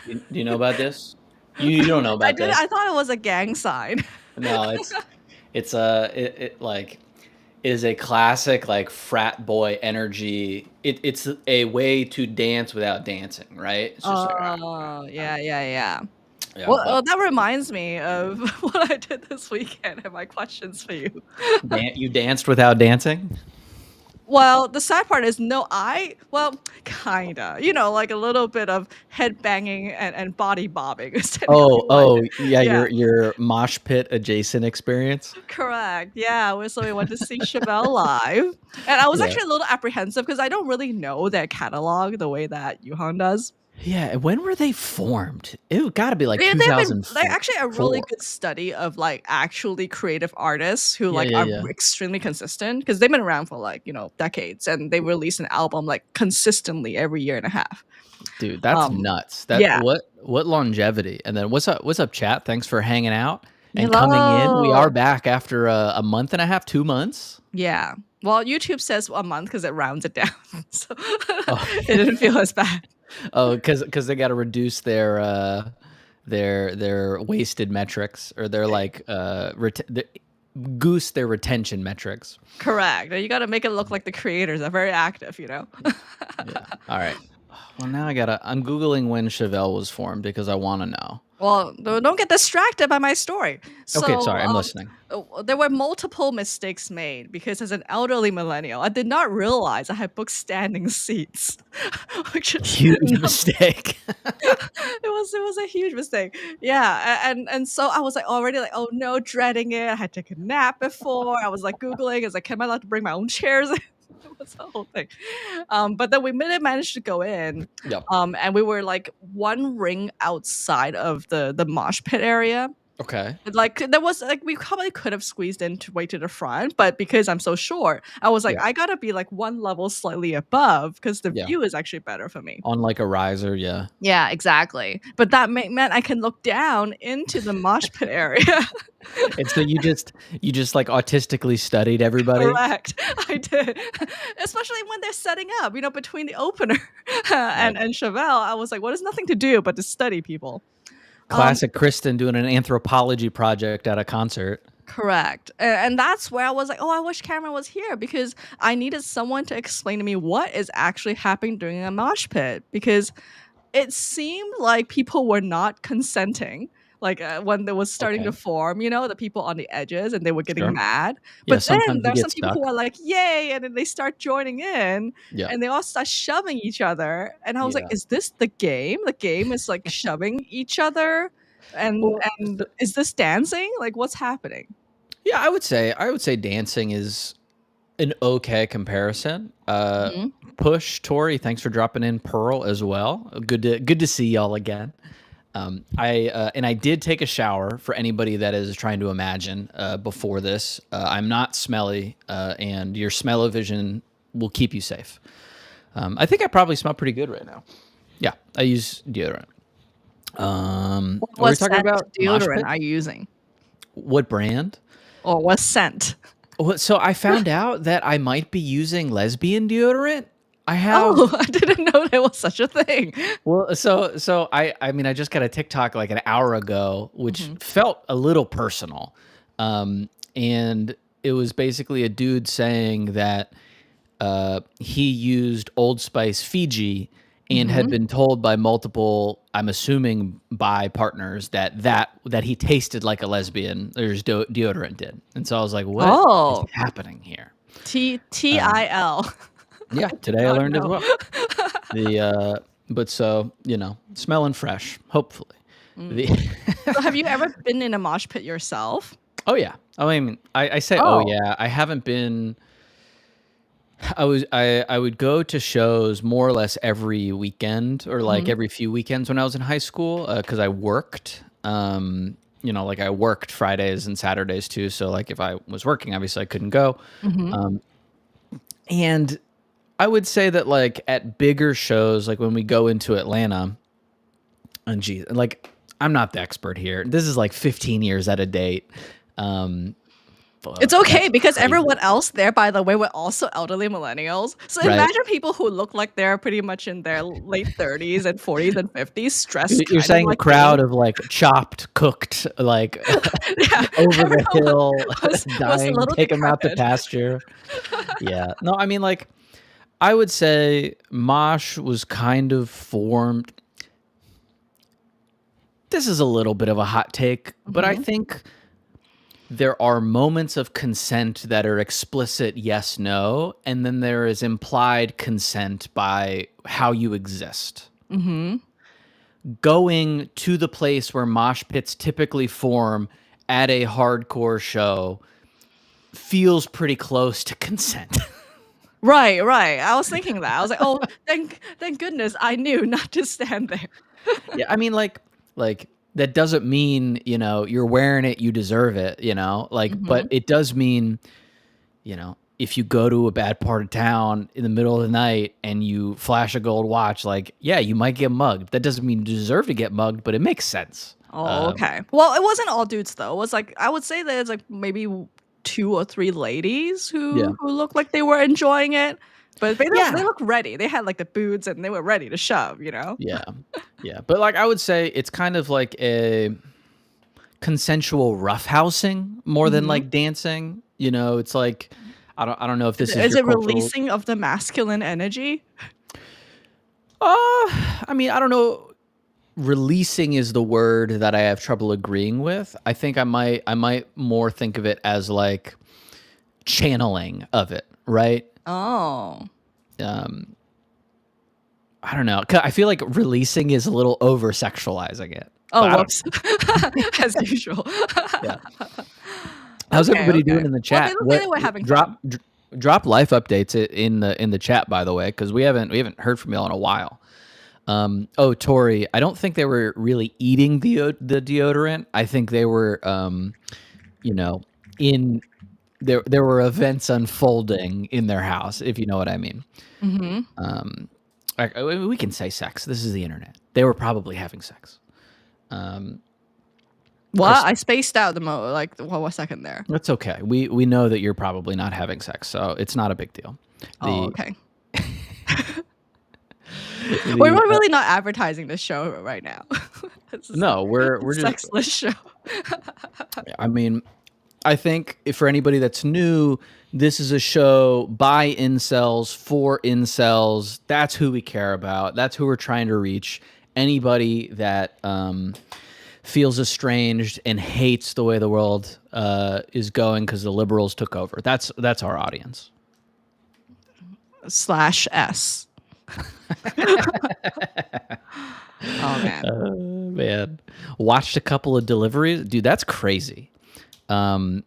Do you know about this? You don't know I about did. this? I thought it was a gang sign. No, it's a it like it is a classic like frat boy energy. It's a way to dance without dancing, right? It's just like Oh, yeah, yeah, yeah. yeah, Well, but that reminds me of what I did this weekend and my questions for you. you danced without dancing? Well, the sad part is no, well, kinda, like a little bit of head banging and body bobbing is technically what I Oh, did. yeah, Yeah, your mosh pit adjacent experience? correct. Yeah, so we went to see Chevelle live, and I was Yeah. actually a little apprehensive because I don't really know their catalog the way that Yuhan does. Yeah, when were they formed? It gotta be like They're 2004. actually a really good study of, like, actually creative artists who, Yeah, like, yeah, are yeah. extremely consistent because 'cause they've been around for, like, decades, and they release an album, like, consistently every year and a half. Dude, that's Um, nuts. That yeah. what longevity. And then what's up, chat? Thanks for hanging out and coming in. We are Hello. back after a month and a half, 2 months. Yeah. Well, YouTube says a month because it rounds it down, so Oh, it didn't feel as bad. oh, because they got to reduce their wasted metrics or their like goose their retention metrics. Correct, and you gotta make it look like the creators are very active, you know? Yeah. All right. Well, now I'm googling when Chevelle was formed because I want to know. Well, don't get distracted by my story. Okay, So, sorry, I'm listening. there were multiple mistakes made because as an elderly millennial, I did not realize I had booked standing seats, which is Huge not mistake. it was a huge mistake. Yeah, and so I was, like, already like, "Oh, no," dreading it. I had taken a nap before. I was, like, Googling. I was like, "Am I allowed to bring my own chairs?" It was the whole thing. But then we managed to go in, Yep. and we were, like, one ring outside of the mosh pit area. Okay. Like, there was like, we probably could have squeezed in to way to the front, but because I'm so short, I was like, Yeah. "I gotta be, like, one level slightly above because the Yeah. view is actually better for me." On like a riser, yeah. Yeah, exactly. But that meant I can look down into the mosh pit area. And so you just like autistically studied everybody? Correct. I did. Especially when they're setting up, between the opener Right. and Chevelle, I was like, "Well, there's nothing to do but to study people." Um, Classic Kristen doing an anthropology project at a concert. Correct. And that's where I was like, "Oh, I wish Cameron was here," because I needed someone to explain to me what is actually happening during a mosh pit, because it seemed like people were not consenting, like, when there was starting to Okay. form, the people on the edges, and they were getting Sure. mad. Yeah, But then sometimes you there's get some people who stuck. are like, "Yay," and then they start joining in, Yeah. and they all start shoving each other, and I was like, Yeah. "Is this the game? The game is, like, shoving each other, and Well, and is this dancing? Like, what's happening?" yeah, I would say dancing is an okay comparison. Mhm. Push, Tori, thanks for dropping in. Pearl as well. Good to see y'all again. I did take a shower for anybody that is trying to imagine before this. I'm not smelly, and your smell-o-vision will keep you safe. I think I probably smell pretty good right now. Yeah, I use deodorant. What were we What talking scent about? Mosh deodorant pit? are you using? What brand? Or what scent? Well, so I found out that I might be using lesbian deodorant. I have Oh, I didn't know there was such a thing. well, so I mean I just got a TikTok like an hour ago, which Mhm. felt a little personal, and it was basically a dude saying that he used Old Spice Fiji and had Mhm. been told by multiple, I'm assuming by partners, that he tasted like a lesbian. There's deodorant did, and so I was like, what is Oh, happening here? Um, TIL. yeah, I did today I not learned as know. well. The but so smelling fresh, hopefully. Mm. The So have you ever been in a mosh pit yourself? oh yeah, I mean I say oh Oh. yeah, I haven't been. I would go to shows more or less every weekend or like Mhm. every few weekends when I was in high school because I worked. Like I worked Fridays and Saturdays too. So like if I was working, obviously I couldn't go. Mhm. Um, and I would say that like at bigger shows, like when we go into Atlanta, and geez, like I'm not the expert here. This is like 15 years out of date. Um, It's That's okay because crazy. everyone else there, by the way, were also elderly millennials. So Right. imagine people who look like they're pretty much in their late 30s and 40s and 50s, dressed You're kind of saying a like me. crowd of like chopped, cooked, like Yeah, over the everyone hill, was a dying, little take them out to decrepit. pasture. Yeah. No, I mean, like, I would say Mosh was kind of formed. This is a little bit of a hot take, but I Mhm. think there are moments of consent that are explicit yes, no, and then there is implied consent by how you exist. Mhm. Going to the place where mosh pits typically form at a hardcore show feels pretty close to consent. Right, right. I was thinking that. I was like, "Oh, thank goodness I knew not to stand there." Yeah, I mean, like that doesn't mean, you're wearing it, you deserve it, but Mhm. it does mean, if you go to a bad part of town in the middle of the night and you flash a gold watch, like, yeah, you might get mugged. That doesn't mean you deserve to get mugged, but it makes sense. Oh, okay. Well, it wasn't all dudes though. It was like I would say there's like maybe 2 or 3 ladies Yeah. who looked like they were enjoying it, but they Yeah. look ready. They had like the boots and they were ready to shove, you know? Yeah. Yeah. But like I would say it's kind of like a consensual roughhousing more than Mhm. like dancing. It's like I don't know if this is Is your it cultural. releasing of the masculine energy? I mean, I don't know. Releasing is the word that I have trouble agreeing with. I think I might more think of it as like channeling of it, right? Oh. Um I don't know. 'Cause I feel like releasing is a little over sexualizing it. Oh, But I don't whoops. As usual. yeah. How's Okay, everybody okay. doing in the Well, they chat? look like What they were having fun. drop life updates in the chat, by the way, because we haven't heard from y'all in a while. Oh, Tori, I don't think they were really eating the deodorant. I think they were, you know, in there were events unfolding in their house, if you know what I mean. Mhm. Um, we can say sex. This is the internet. They were probably having sex. Um, What? Chris, I spaced out the like 1 second there. that's okay. We know that you're probably not having sex, so it's not a big deal. Oh, The okay. We're the really not advertising this show right now. This is no, a we're just. sexless show. I mean, I think if for anybody that's new, this is a show by incels for incels. That's who we care about. That's who we're trying to reach. Anybody that feels estranged and hates the way the world is going because the liberals took over. That's our audience. Slash S. Oh man. Man, watched a couple of deliveries, dude. That's crazy. And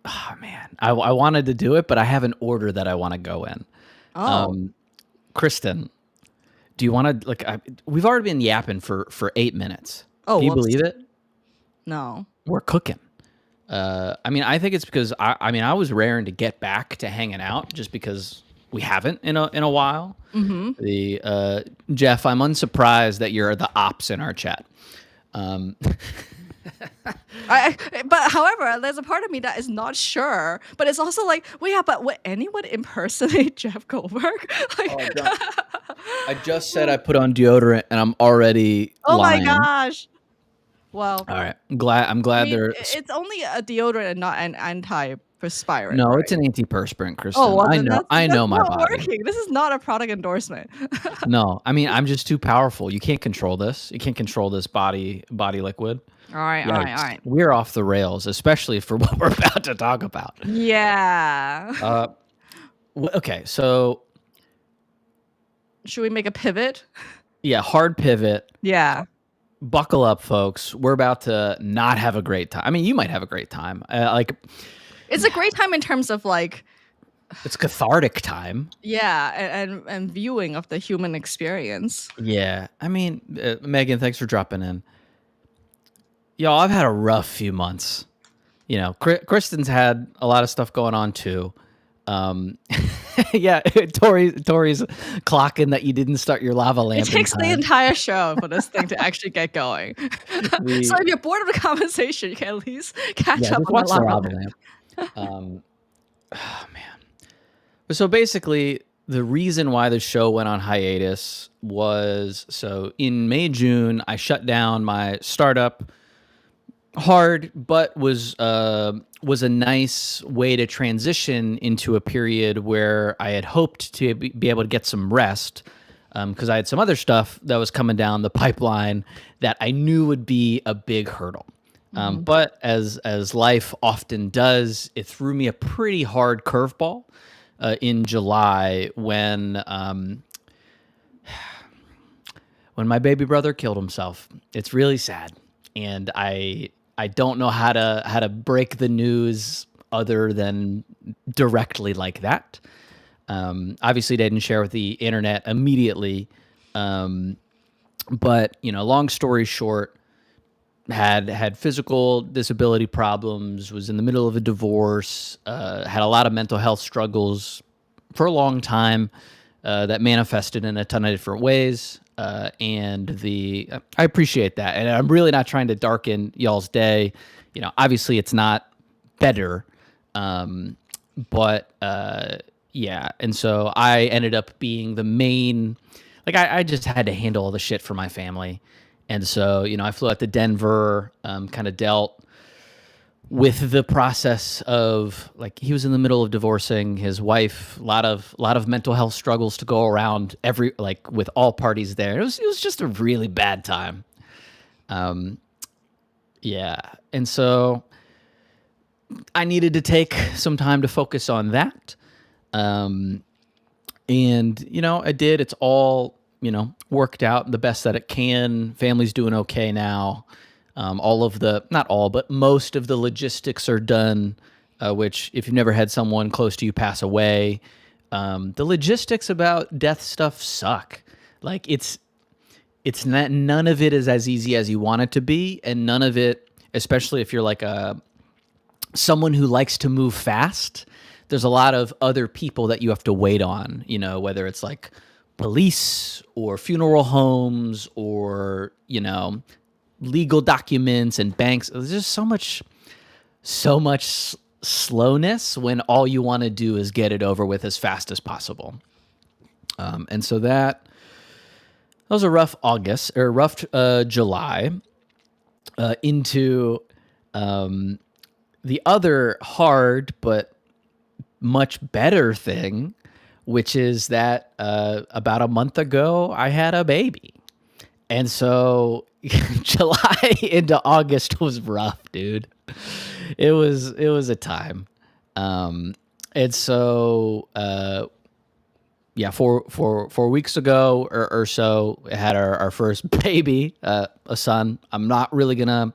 oh man, I wanted to do it, but I have an order that I want to go in. Oh. Kristen, do you want to we've already been yapping for 8 minutes. Oh, Can you whoops. believe it? No. We're cooking. I mean, I think it's because I was raring to get back to hanging out just because we haven't in a while. Mhm. The Jeff, I'm unsurprised that you're the ops in our chat. But however, there's a part of me that is not sure. But it's also like, well, yeah, but would anyone impersonate Jeff Goldberg? Oh, Like, I just said I put on deodorant and I'm already oh my lying. gosh. Well, All right, I'm glad I mean, they're. it's only a deodorant and not an antiperspirant, No, it's right? an antiperspirant, Oh, Kristen. well, I then know. that's I that's know my not body. working. This is not a product endorsement. No, I mean I'm just too powerful. You can't control this. You can't control this body liquid. All right, all right, all Yikes. right. We're off the rails, especially for what we're about to talk about. Yeah. Uh, okay, so Should we make a pivot? yeah, hard pivot. Yeah. Buckle up, folks. We're about to not have a great time. I mean, you might have a great time. It's a great time in terms of like, It's cathartic time. yeah, and viewing of the human experience. Yeah. I mean, Megan, thanks for dropping in. Y'all, I've had a rough few months. Kristen's had a lot of stuff going on too. Yeah, Tori's clocking that you didn't start your lava It lamp in takes the time. entire show for this thing to actually get going. So The if you're bored of the conversation, you can at least catch Yeah, up just on the watch the lava lava lamp. lamp. Um, oh man. So basically, the reason why the show went on hiatus was so in May, June, I shut down my startup hard, but was a nice way to transition into a period where I had hoped to be able to get some rest because I had some other stuff that was coming down the pipeline that I knew would be a big hurdle. Mhm. But as life often does, it threw me a pretty hard curveball in July when my baby brother killed himself. It's really sad, and I don't know how to break the news other than directly like that. Obviously, they didn't share with the internet immediately, but long story short, had physical disability problems, was in the middle of a divorce, had a lot of mental health struggles for a long time that manifested in a ton of different ways. And I appreciate that, and I'm really not trying to darken y'all's day. Obviously it's not better, but yeah. And so I ended up being the main, like I just had to handle all the shit for my family. And so, I flew out to Denver, kind of dealt with the process of like he was in the middle of divorcing his wife, a lot of mental health struggles to go around every like with all parties there. It was just a really bad time. Yeah. And so I needed to take some time to focus on that. And I did. It's all worked out the best that it can. Family's doing okay now. All of the, not all, but most of the logistics are done. Which, if you've never had someone close to you pass away, the logistics about death stuff suck. Like it's not, none of it is as easy as you want it to be, and none of it, especially if you're like someone who likes to move fast, there's a lot of other people that you have to wait on, whether it's like police or funeral homes or, legal documents and banks. There's just so much slowness when all you want to do is get it over with as fast as possible. And so that was a rough August or rough July into the other hard but much better thing, which is that about a month ago I had a baby. And so July into August was rough, dude. It was a time. And so yeah, 4 weeks ago or so, had our first baby, a son. I'm not really gonna.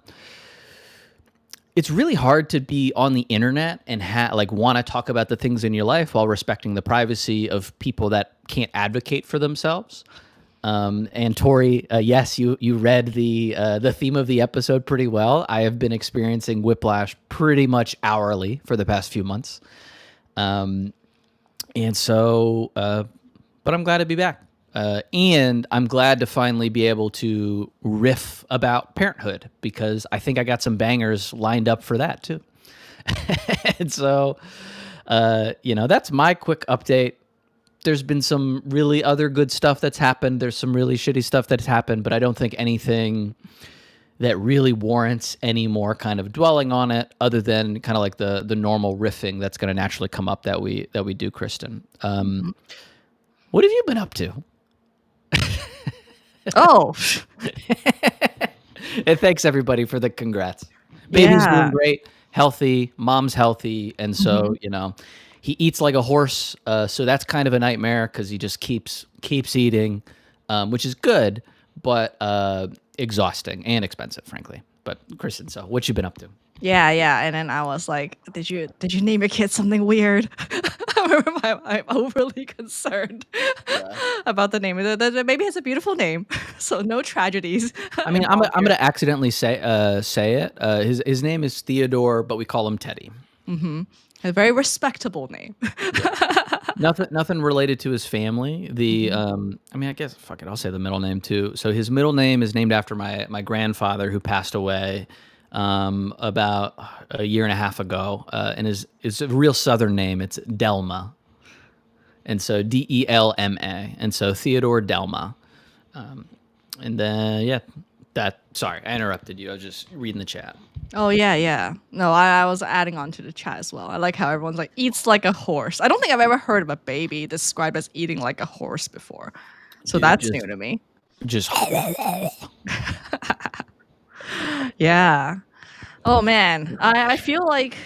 It's really hard to be on the internet and want to talk about the things in your life while respecting the privacy of people that can't advocate for themselves. And Tori, yes, you read the theme of the episode pretty well. I have been experiencing whiplash pretty much hourly for the past few months. And so, but I'm glad to be back. And I'm glad to finally be able to riff about parenthood, because I think I got some bangers lined up for that too. And so, that's my quick update. There's been some really other good stuff that's happened. There's some really shitty stuff that's happened, but I don't think anything that really warrants any more kind of dwelling on it, other than kind of like the normal riffing that's going to naturally come up that we do, Kristen. What have you been up to? Oh, And thanks everybody for the congrats. Baby's doing yeah. great, healthy, mom's healthy, and so Mhm. he eats like a horse. So that's kind of a nightmare because he just keeps eating, which is good, but exhausting and expensive, frankly. But Kristen, so what you been up to? Yeah, yeah. And then I was like, "Did you name your kid something weird?" I remember I'm overly concerned Yeah. about the name. The baby has a beautiful name, so no tragedies I mean, involved I'm here. gonna accidentally say it. His name is Theodore, but we call him Teddy. Mhm. A very respectable name. Yeah. Nothing related to his family. The Mhm. I mean, I guess fuck it, I'll say the middle name too. So his middle name is named after my grandfather who passed away about a year and a half ago, and is a real Southern name. It's Delma, and so Delma, and so Theodore Delma, and then yeah, that. Sorry, I interrupted you. I was just reading the chat. Oh yeah, yeah. No, I was adding on to the chat as well. I like how everyone's like eats like a horse. I don't think I've ever heard of a baby described as eating like a horse before. So Dude, that's new to me. just Yeah. Oh man. I feel like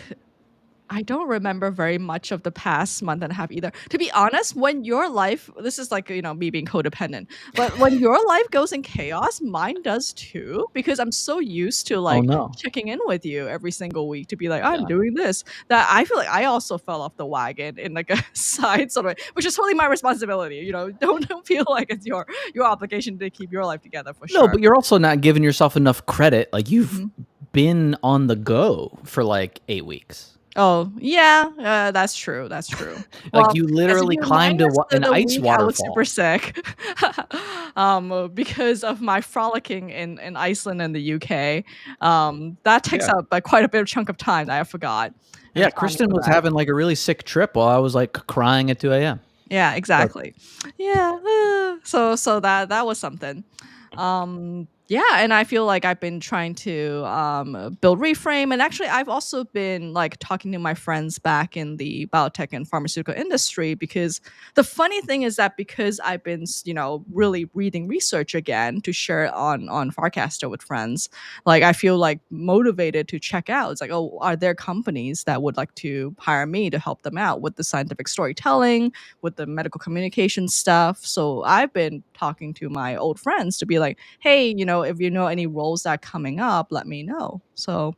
I don't remember very much of the past month and a half either. To be honest, when your life, this is like, me being codependent, but when your life goes in chaos, mine does too, because I'm so used to oh like no, checking in with you every single week to be like, I'm yeah. doing this, that I feel like I also fell off the wagon in like a side sort of way, which is totally my responsibility. Don't feel like it's your obligation to keep your life together for No, sure. but you're also not giving yourself enough credit. Like you've Mhm. been on the go for like 8 weeks. Oh, yeah, that's true, that's true. Like Well, you yes, if literally you climbed minus an the ice week I was super waterfall. sick, because of my frolicking in Iceland and the UK, that takes Yeah. up, like, quite a bit of chunk of time that I forgot and Yeah, planning Kristen for was that. having like a really sick trip while I was like crying at 2 a.m. Yeah, So, exactly. Yeah, so that was something. Yeah, and I feel like I've been trying to build reframe, and actually, I've also been like talking to my friends back in the biotech and pharmaceutical industry because the funny thing is that because I've been really reading research again to share it on Farcaster with friends, like I feel like motivated to check out. It's like, oh, are there companies that would like to hire me to help them out with the scientific storytelling, with the medical communication stuff? So I've been talking to my old friends to be like, hey, if you know any roles that are coming up, let me know. So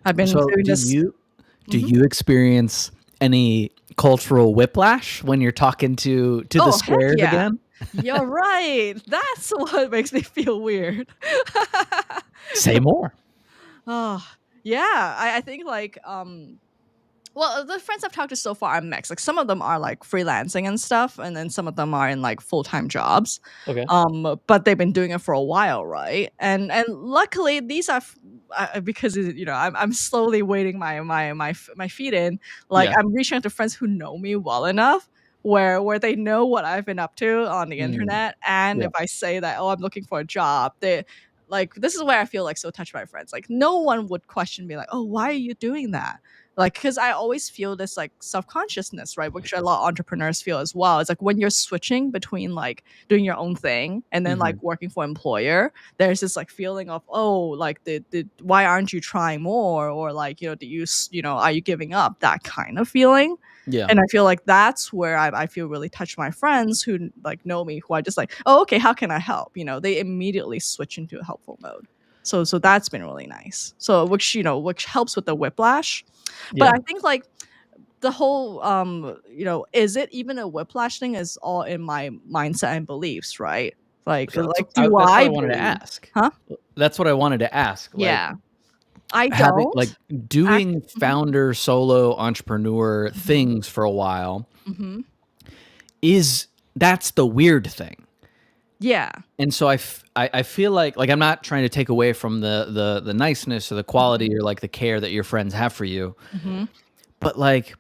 I've been so doing do this. Mhm. you experience any cultural whiplash when you're talking to the Oh, heck squares yeah. again? You're right. That's what makes me feel weird. Say more. Oh, yeah. I think like well, the friends I've talked to so far are mixed. Like some of them are like freelancing and stuff, and then some of them are in like full-time jobs. Okay. But they've been doing it for a while, right? And luckily these are because I'm slowly wading my feet in. Like Yeah. I'm reaching out to friends who know me well enough where they know what I've been up to on the Mm, internet, and yeah. if I say that, oh, I'm looking for a job, they like this is where I feel like so touched by friends. Like no one would question me like, oh, why are you doing that? Like because I always feel this like self-consciousness, right, which a lot of entrepreneurs feel as well. It's like when you're switching between like doing your own thing and then like Hmm. working for employer, there's this like feeling of, oh, like the why aren't you trying more, or like do are you giving up, that kind of feeling. Yeah. And I feel like that's where I feel really touched my friends who like know me, who are just like, oh, okay, how can I help? They immediately switch into a helpful mode. So that's been really nice. So which helps with the whiplash. But Yeah. I think like the whole is it even a whiplash thing is all in my mindset and beliefs, right? Like So like do that's what I I wanted to believe? ask. Huh? That's what I wanted to ask. Like Yeah. I having like don't doing actually. Mhm, founder solo entrepreneur mhm, things for a while mhm. is that's the weird thing. Yeah. And so I feel like I'm not trying to take away from the niceness or the Mhm, quality or like the care that your friends have for you, mhm, but like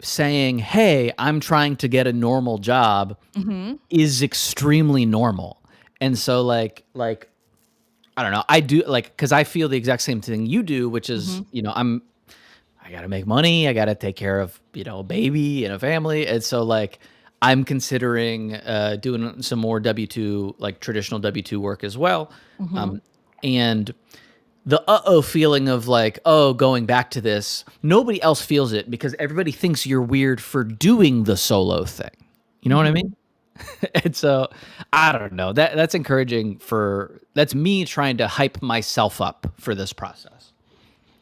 saying, "Hey, I'm trying to get a normal job," mhm, is extremely normal. And so like I don't know, I do like cuz I feel the exact same thing you do, which is, mhm. I got to make money, I got to take care of, a baby and a family. And so like I'm considering doing some more W2 like traditional W2 work as well. Mhm. Um and the uh-oh feeling of like, oh, going back to this, nobody else feels it because everybody thinks you're weird for doing the solo thing. You know what I Mhm. mean? And so I don't know. That's encouraging that's me trying to hype myself up for this process.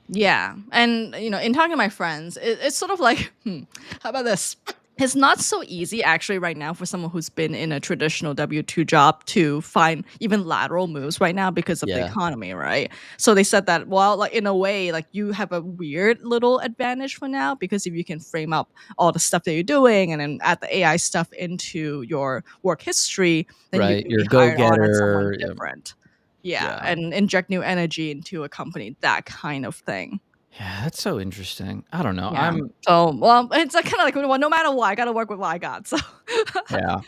Yeah. And in talking to my friends, it's sort of like, how about this? It's not so easy actually right now for someone who's been in a traditional W-2 job to find even lateral moves right now because of the Yeah. economy, right? So they said that, well, like in a way, like you have a weird little advantage for now because if you can frame up all the stuff that you're doing and then add the AI stuff into your work history, then you Right. can You're be a hired on as someone go-getter. Yeah. different. Yeah, Yeah. and inject new energy into a company, that kind of thing. Yeah, that's so interesting. I don't know. Yeah. So, well, it's like kinda like, well, no matter what, I gotta work with what I got, so Yeah.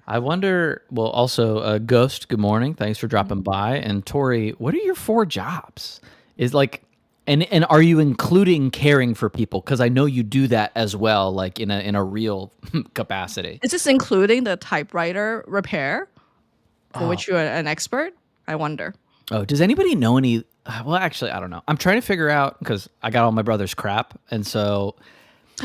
I wonder, well, also, Ghost, good morning. Thanks for dropping by. And Tori, what are your 4 jobs? Is like, and are you including caring for people? Because I know you do that as well, like in a real capacity. Is this including the typewriter repair for Oh, which you're an expert? I wonder. oh, does anybody know any? Well, actually, I don't know. I'm trying to figure out because I got all my brother's crap, and so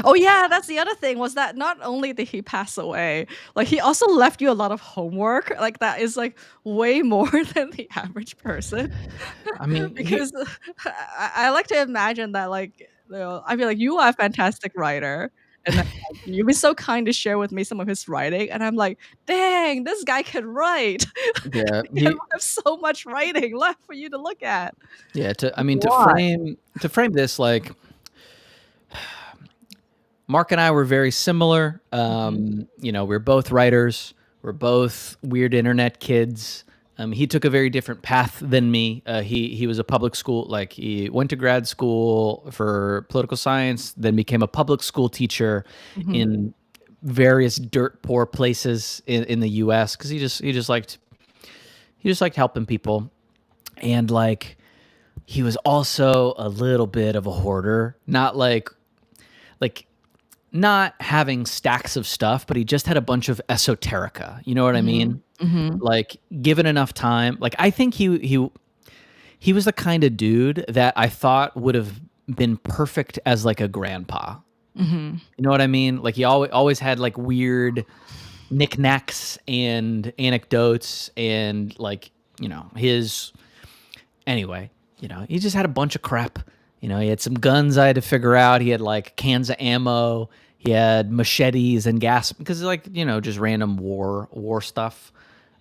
Oh yeah, that's the other thing was that not only did he pass away, like he also left you a lot of homework. Like that is like way more than the average person. I mean, Because I like to imagine that like I feel like you are a fantastic writer. And then, like, you've been so kind to share with me some of his writing, and I'm like, dang, this guy can write. yeah, And we have so much writing left for you to look at. yeah. To I Like, mean, what? to frame this like Mark and I were very similar. Mhm, You know, we're both writers. We're both weird internet kids. He took a very different path than me. He was a public school, like he went to grad school for political science, then became a public school teacher mhm, in various dirt poor places in the U.S. because he just liked helping people, and like he was also a little bit of a hoarder, not like not having stacks of stuff, but he just had a bunch of esoterica. You know what I mhm, mean? mhm, Like given enough time, like I think he was the kind of dude that I thought would have been perfect as like a grandpa. mhm. You know what I mean? Like he always had like weird knickknacks and anecdotes and like, you know, his anyway, you know, he just had a bunch of crap. You know, he had some guns I had to figure out. He had like cans of ammo. He had machetes and gas because like, you know, just random war stuff.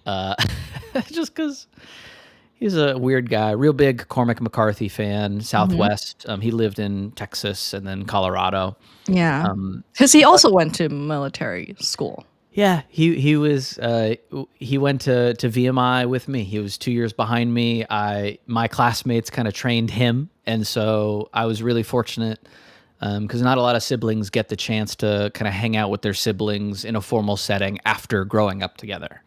Uh, just because he's a weird guy, real big Cormac McCarthy fan, Mhm. Southwest. He lived in Texas and then Colorado. Yeah, Um, because he but also went to military school. yeah, he was he went to VMI with me. He was 2 years behind me. My classmates kind of trained him, and so I was really fortunate because not a lot of siblings get the chance to kind of hang out with their siblings in a formal setting after growing up together.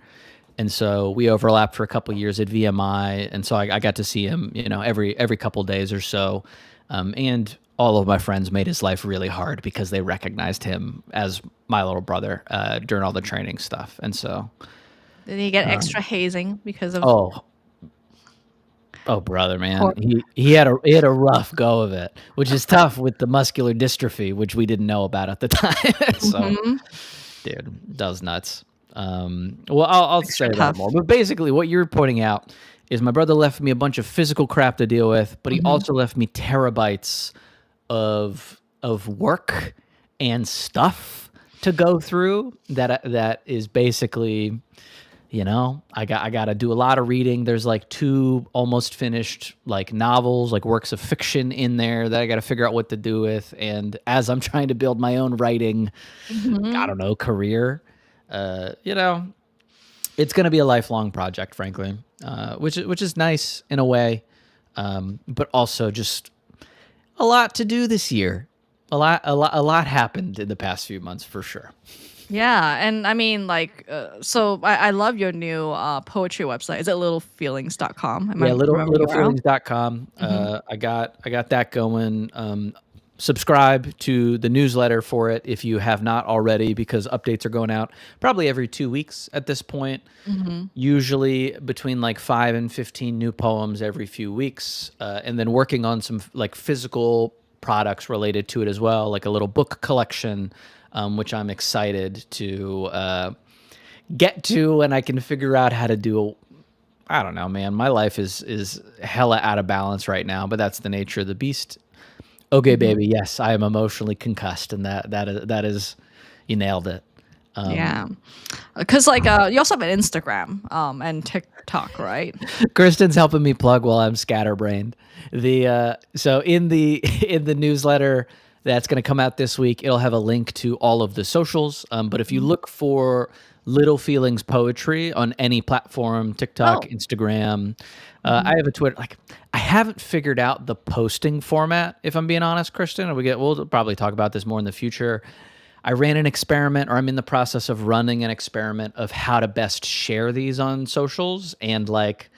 And so we overlapped for a couple years at VMI, and so I got to see him, you know, every couple days or so. And all of my friends made his life really hard because they recognized him as my little brother during all the training stuff. And so, Did he get um, extra hazing because of oh, oh, brother, man, hor he had a rough go of it, which is tough with the muscular dystrophy, which we didn't know about at the time. So, Mhm. dude, does nuts. Well, I'll say Extra that tough. more. But basically, what you're pointing out is my brother left me a bunch of physical crap to deal with, but he Mhm. also left me terabytes of work and stuff to go through that is basically, you know, I got to do a lot of reading. There's like 2 almost finished like novels, like works of fiction in there that I got to figure out what to do with. And as I'm trying to build my own writing, I Mhm. don't know, career, you know, it's going to be a lifelong project, frankly, which is nice in a way, but also just a lot to do this year. A lot happened in the past few months for sure. Yeah, and I mean, like, so I love your new poetry website. Is it littlefeelings.com? Am I Yeah, remembering it well? littlefeelings.com. Mhm. I got that going. Subscribe to the newsletter for it if you have not already, because updates are going out probably every 2 weeks at this point. Mhm. Usually between like 5 and 15 new poems every few weeks, and then working on some like physical products related to it as well, like a little book collection, which I'm excited to get to, and I can figure out how to do. I don't know, man. My life is hella out of balance right now, but that's the nature of the beast. Okay, Mhm. baby. Yes, I am emotionally concussed, and that is You nailed it. Yeah. Because like you also have an Instagram and TikTok, right? Kristen's helping me plug while I'm scatterbrained. So in the in the newsletter that's going to come out this week, it'll have a link to all of the socials. But if you Mhm. look for Little Feelings Poetry on any platform, TikTok, Oh. Instagram, I Mhm. have a Twitter. Like I haven't figured out the posting format. If I'm being honest, Kristen, we'll probably talk about this more in the future. I ran an experiment, or I'm in the process of running an experiment of how to best share these on socials, and like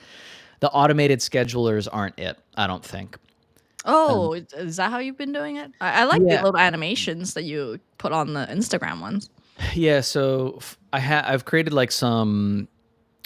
the automated schedulers aren't it. I don't think. Um, Oh, is that how you've been doing it? I like the yeah, little animations that you put on the Instagram ones. yeah. So I've created like some,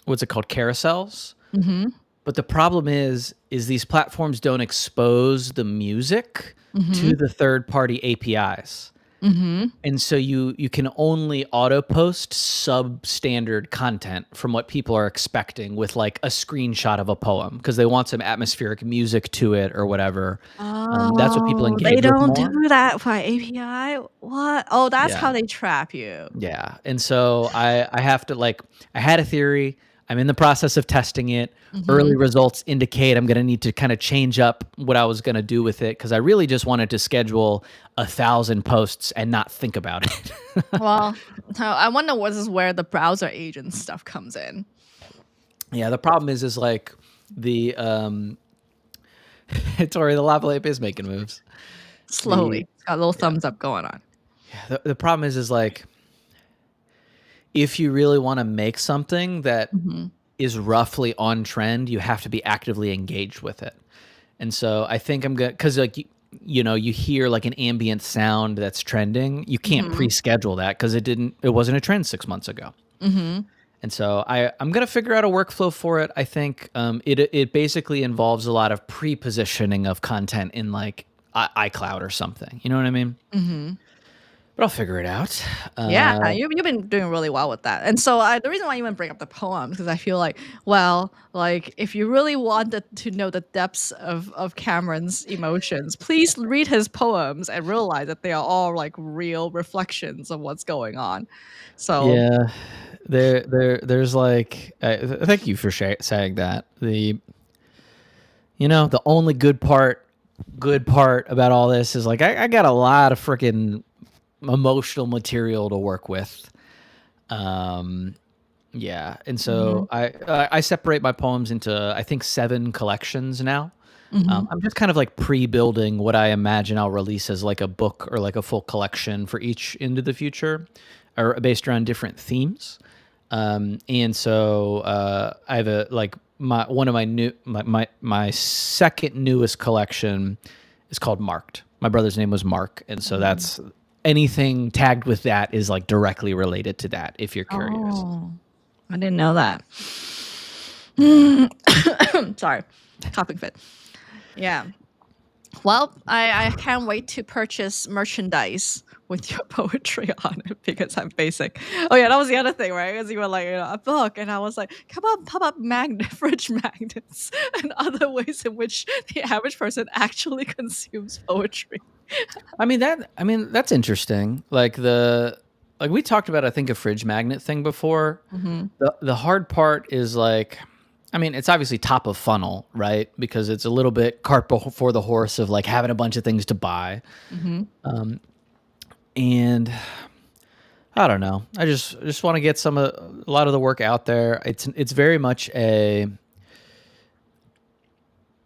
what's it called, carousels. Mhm. But the problem is these platforms don't expose the music to Mhm. the third party APIs. Mhm. And so you can only auto post substandard content from what people are expecting with like a screenshot of a poem because they want some atmospheric music to it or whatever. That's what people Oh, they engage with don't more. do that by API? What? Oh, that's Yeah. how they trap you. Yeah. And so I have to like, I had a theory. I'm in the process of testing it. Early Mhm. results indicate I'm going to need to kind of change up what I was going to do with it because I really just wanted to schedule 1,000 posts and not think about it. Well, I wonder what is where the browser agent stuff comes in. Yeah, the problem is like the Tori, the lava lamp is making moves. The Slowly. It's got a little Yeah, thumbs up going on. yeah. The problem is like if you really want to make something that Mhm. is roughly on trend, you have to be actively engaged with it. And so I think I'm gonna because like you hear like an ambient sound that's trending, you can't Mhm. pre-schedule that because it wasn't a trend 6 months ago. Mhm. And so I'm gonna figure out a workflow for it. I think it basically involves a lot of pre-positioning of content in like iCloud or something. You know what I mean? Mhm. But I'll figure it out. Yeah, Uh, you've been doing really well with that. And so the reason why I even bring up the poems because I feel like, well, like if you really wanted to know the depths of Cameron's emotions, please read his poems and realize that they are all like real reflections of what's going on. So, yeah, there's like thank you for saying that. The only good part about all this is like I got a lot of freaking emotional material to work with. Um, Yeah, and mhm, so I separate my poems into I think 7 collections now. mhm, I'm just kind of like pre-building what I imagine I'll release as like a book or like a full collection for each into the future, or based around different themes. And so I have a like my one of my new my second newest collection is called Marked. My brother's name was Mark, and so mhm. that's anything tagged with that is like directly related to that. If you're curious. Oh, I didn't know that. Yeah. Sorry, coughing fit. Yeah. Well, I can't wait to purchase merchandise with your poetry on it because I'm basic. Oh yeah, that was the other thing, right? Because you were like, a book, and I was like, come on, pop up fridge magnets, and other ways in which the average person actually consumes poetry. That's interesting. Like we talked about I think a fridge magnet thing before. Hmm. The hard part is like it's obviously top of funnel, right? Because it's a little bit cart before the horse of like having a bunch of things to buy. Hmm. And I don't know. I just want to get a lot of the work out there. It's very much I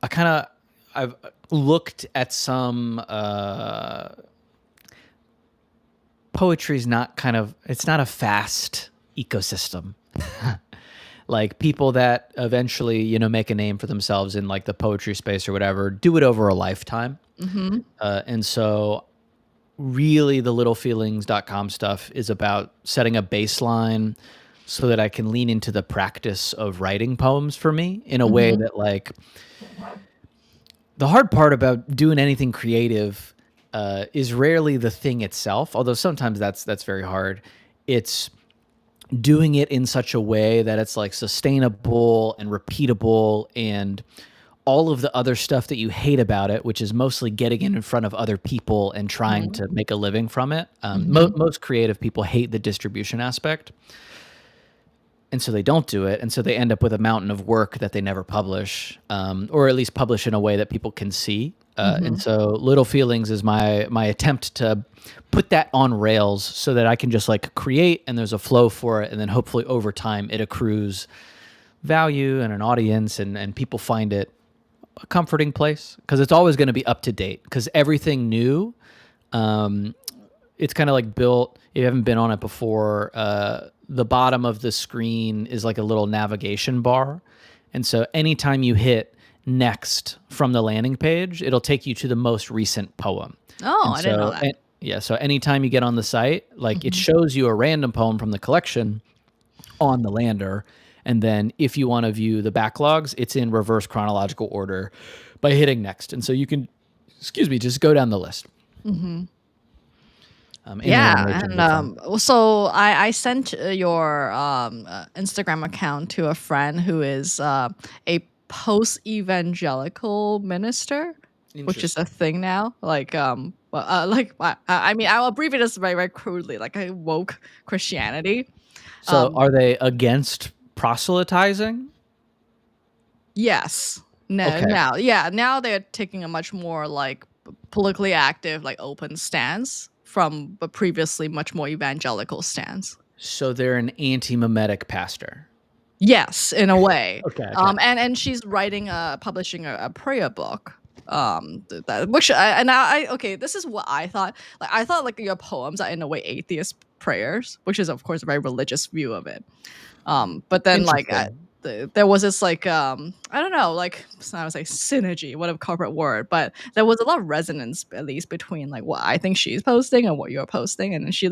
kind of I've looked at some poetry's not kind of it's not a fast ecosystem. Like people that eventually make a name for themselves in like the poetry space or whatever do it over a lifetime. Hmm. And so really the littlefeelings.com stuff is about setting a baseline so that I can lean into the practice of writing poems for me in a way Hmm. that like the hard part about doing anything creative is rarely the thing itself, although sometimes that's very hard. It's doing it in such a way that it's like sustainable and repeatable and all of the other stuff that you hate about it, which is mostly getting in front of other people and trying to make a living from it. Most creative people hate the distribution aspect. And so they don't do it. And so they end up with a mountain of work that they never publish, or at least publish in a way that people can see. And so Little Feelings is my attempt to put that on rails so that I can just like create and there's a flow for it. And then hopefully over time it accrues value and an audience and people find it a comforting place, because it's always going to be up to date, because everything new, it's kind of like built, if you haven't been on it before, the bottom of the screen is like a little navigation bar. And so anytime you hit next from the landing page, it'll take you to the most recent poem. Oh, I didn't know that. Yeah. So anytime you get on the site, like it shows you a random poem from the collection on the lander. And then if you want to view the backlogs, it's in reverse chronological order by hitting next. And so you can, just go down the list. So I sent your Instagram account to a friend who is a post-evangelical minister, which is a thing now. I mean, I'll abbreviate this very, very crudely, like a woke Christianity. So are they against proselytizing? Yes. Now they're taking a much more like politically active, like open stance from a previously much more evangelical stance. So they're an anti-mimetic pastor. Yes, in a way. Okay. And she's publishing a prayer book. This is what I thought. Like I thought like your poems are in a way atheist prayers, which is of course a very religious view of it. But then like there was this like I don't know, like I would say synergy, what a corporate word, but there was a lot of resonance at least between like what I think she's posting and what you're posting, and she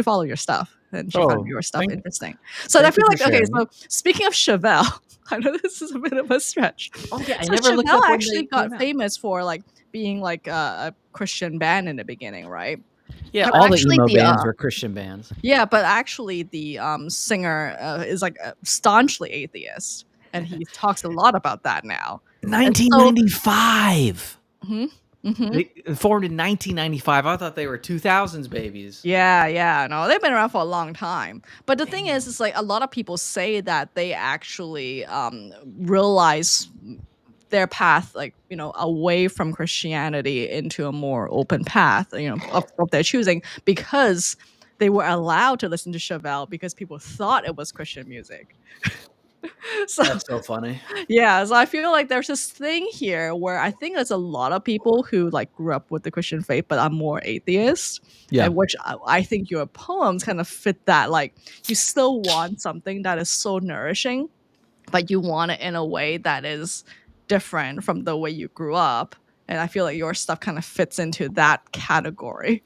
followed your stuff and she found your stuff interesting. So I feel like so speaking of Chevelle, I know this is a bit of a stretch. Oh yeah, I so never looked up Chevelle when actually got famous for like being like a Christian band in the beginning, right? Yeah, but all the emo bands were Christian bands. Yeah, but actually the singer is like staunchly atheist, and he talks a lot about that now. 1995. They formed in 1995. I thought they were 2000s babies. Yeah, no, they've been around for a long time. But the thing is, it's like a lot of people say that they actually realize their path, like, you know, away from Christianity into a more open path, you know, of their choosing, because they were allowed to listen to Chevelle because people thought it was Christian music. So that's so funny. Yeah, so I feel like there's this thing here where I think there's a lot of people who like grew up with the Christian faith but are more atheist. Yeah, which I think your poems kind of fit that. Like you still want something that is so nourishing, but you want it in a way that is different from the way you grew up. And I feel like your stuff kind of fits into that category.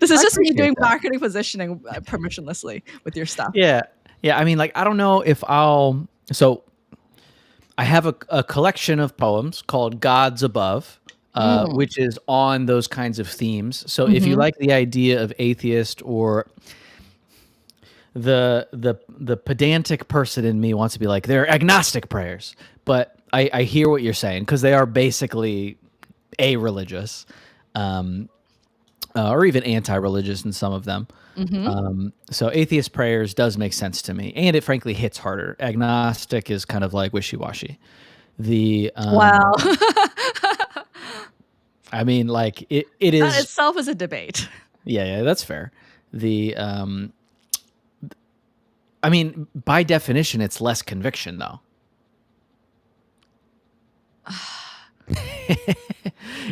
This is just me doing marketing positioning permissionlessly with your stuff. Yeah. I mean, like, I don't know if so I have a collection of poems called Gods Above, which is on those kinds of themes. So if you like the idea of atheist, or the pedantic person in me wants to be like, they're agnostic prayers, but I hear what you're saying, because they are basically a-religious, or even anti-religious in some of them. So atheist prayers does make sense to me, and it frankly hits harder. Agnostic is kind of like wishy-washy. Wow. I mean, like it is that itself is a debate. Yeah, that's fair. I mean, by definition, it's less conviction, though.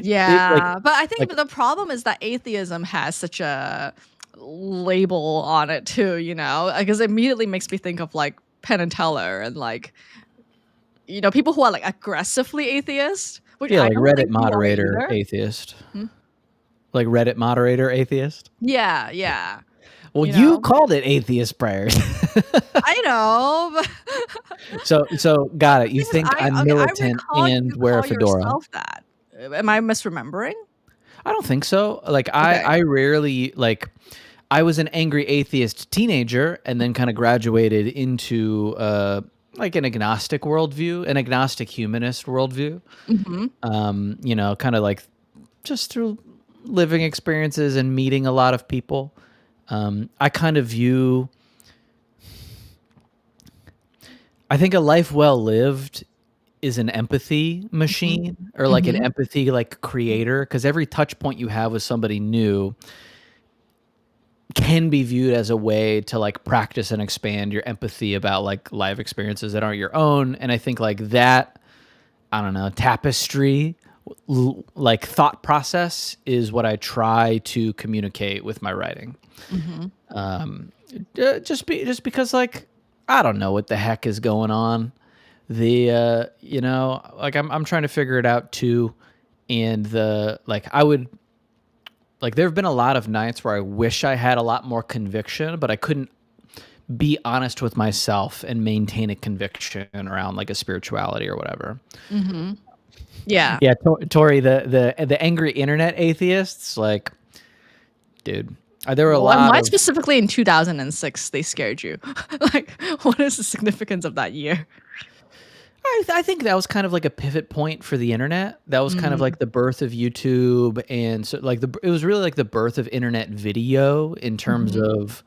Yeah, but I think the problem is that atheism has such a label on it too, you know, because it immediately makes me think of like Penn and Teller and like, you know, people who are like aggressively atheist. Which like Reddit moderator atheist. Like Reddit moderator atheist. Yeah. Well, you called it atheist prayers. I know. So got it. You think I'm militant and wear a fedora. That. Am I misremembering? I don't think so. Like I rarely like. I was an angry atheist teenager, and then kind of graduated into like an agnostic worldview, an agnostic humanist worldview. Mhm. You know, kind of like just through living experiences and meeting a lot of people. I kind of view, I think a life well lived is an empathy Mhm. machine or like an Mhm. empathy like creator, because every touch point you have with somebody new can be viewed as a way to like practice and expand your empathy about like life experiences that aren't your own. And I think like that, I don't know, tapestry, like thought process is what I try to communicate with my writing. Mhm. Just because like I don't know what the heck is going on. You know, like I'm trying to figure it out too. And the like I would like there have been a lot of nights where I wish I had a lot more conviction, but I couldn't be honest with myself and maintain a conviction around like a spirituality or whatever. Mhm. Yeah. Yeah, Tori, the angry internet atheists, like, dude, there were a lot Why of. specifically in 2006 they scared you? Like, what is the significance of that year? I think that was kind of like a pivot point for the internet. That was kind of Mm. like the birth of YouTube, and so like it was really like the birth of internet video in terms Mhm. of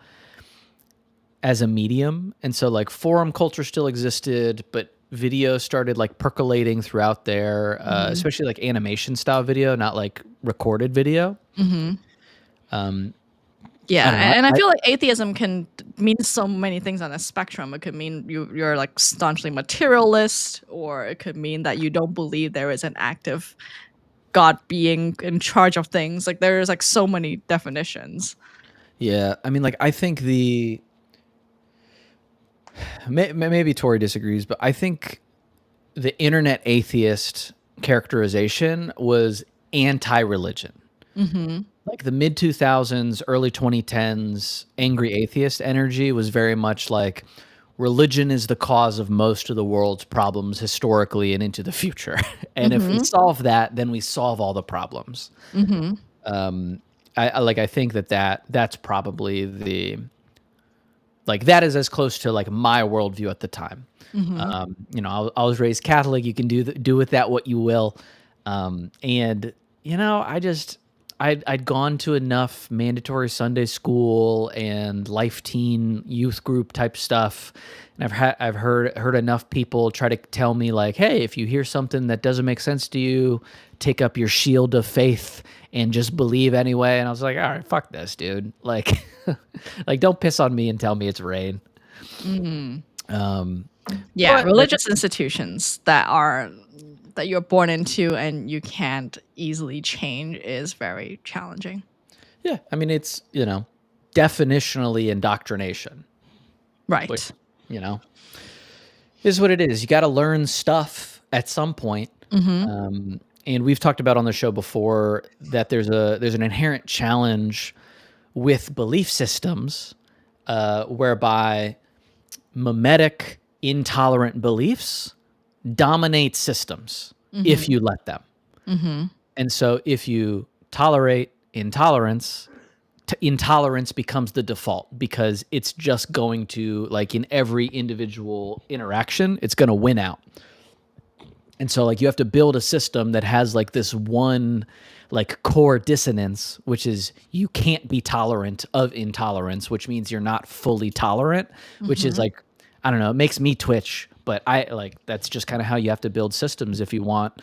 as a medium. And so like forum culture still existed, but video started like percolating throughout there, Mhm. especially like animation style video, not like recorded video. Mhm. Um, I Yeah, don't know. and I feel like atheism can mean so many things on a spectrum. It could mean you're like staunchly materialist, or it could mean that you don't believe there is an active God being in charge of things. Like there's like so many definitions. Yeah, I mean, like I think maybe Tori disagrees, but I think the internet atheist characterization was anti-religion. Mhm. Like the mid 2000s, early 2010s, angry atheist energy was very much like religion is the cause of most of the world's problems historically and into the future. And if we Mhm. solve that, then we solve all the problems. Mhm. Um, I think that's probably the like that is as close to like my worldview at the time. Mhm. You know, I was raised Catholic. You can do with that what you will. And you know, I'd gone to enough mandatory Sunday school and life teen youth group type stuff, and I've heard enough people try to tell me like, hey, if you hear something that doesn't make sense to you, take up your shield of faith and just believe anyway. And I was like, all right, fuck this, dude. Like, like don't piss on me and tell me it's rain. Mhm. Um, Yeah, but like, religious institutions that you're born into and you can't easily change is very challenging. yeah, I mean, it's, you know, definitionally indoctrination, which, Right. you know, is what it is. You got to learn stuff at some point. Mhm. And we've talked about on the show before that there's an inherent challenge with belief systems, whereby mimetic, intolerant beliefs dominate systems if Mhm. you let them. Mhm. And so if you tolerate intolerance, intolerance becomes the default because it's just going to, like in every individual interaction, it's going to win out. And so like you have to build a system that has like this one like core dissonance, which is you can't be tolerant of intolerance, which means you're not fully tolerant, which is Mhm. like, I don't know, it makes me twitch, but I like that's just kind of how you have to build systems if you want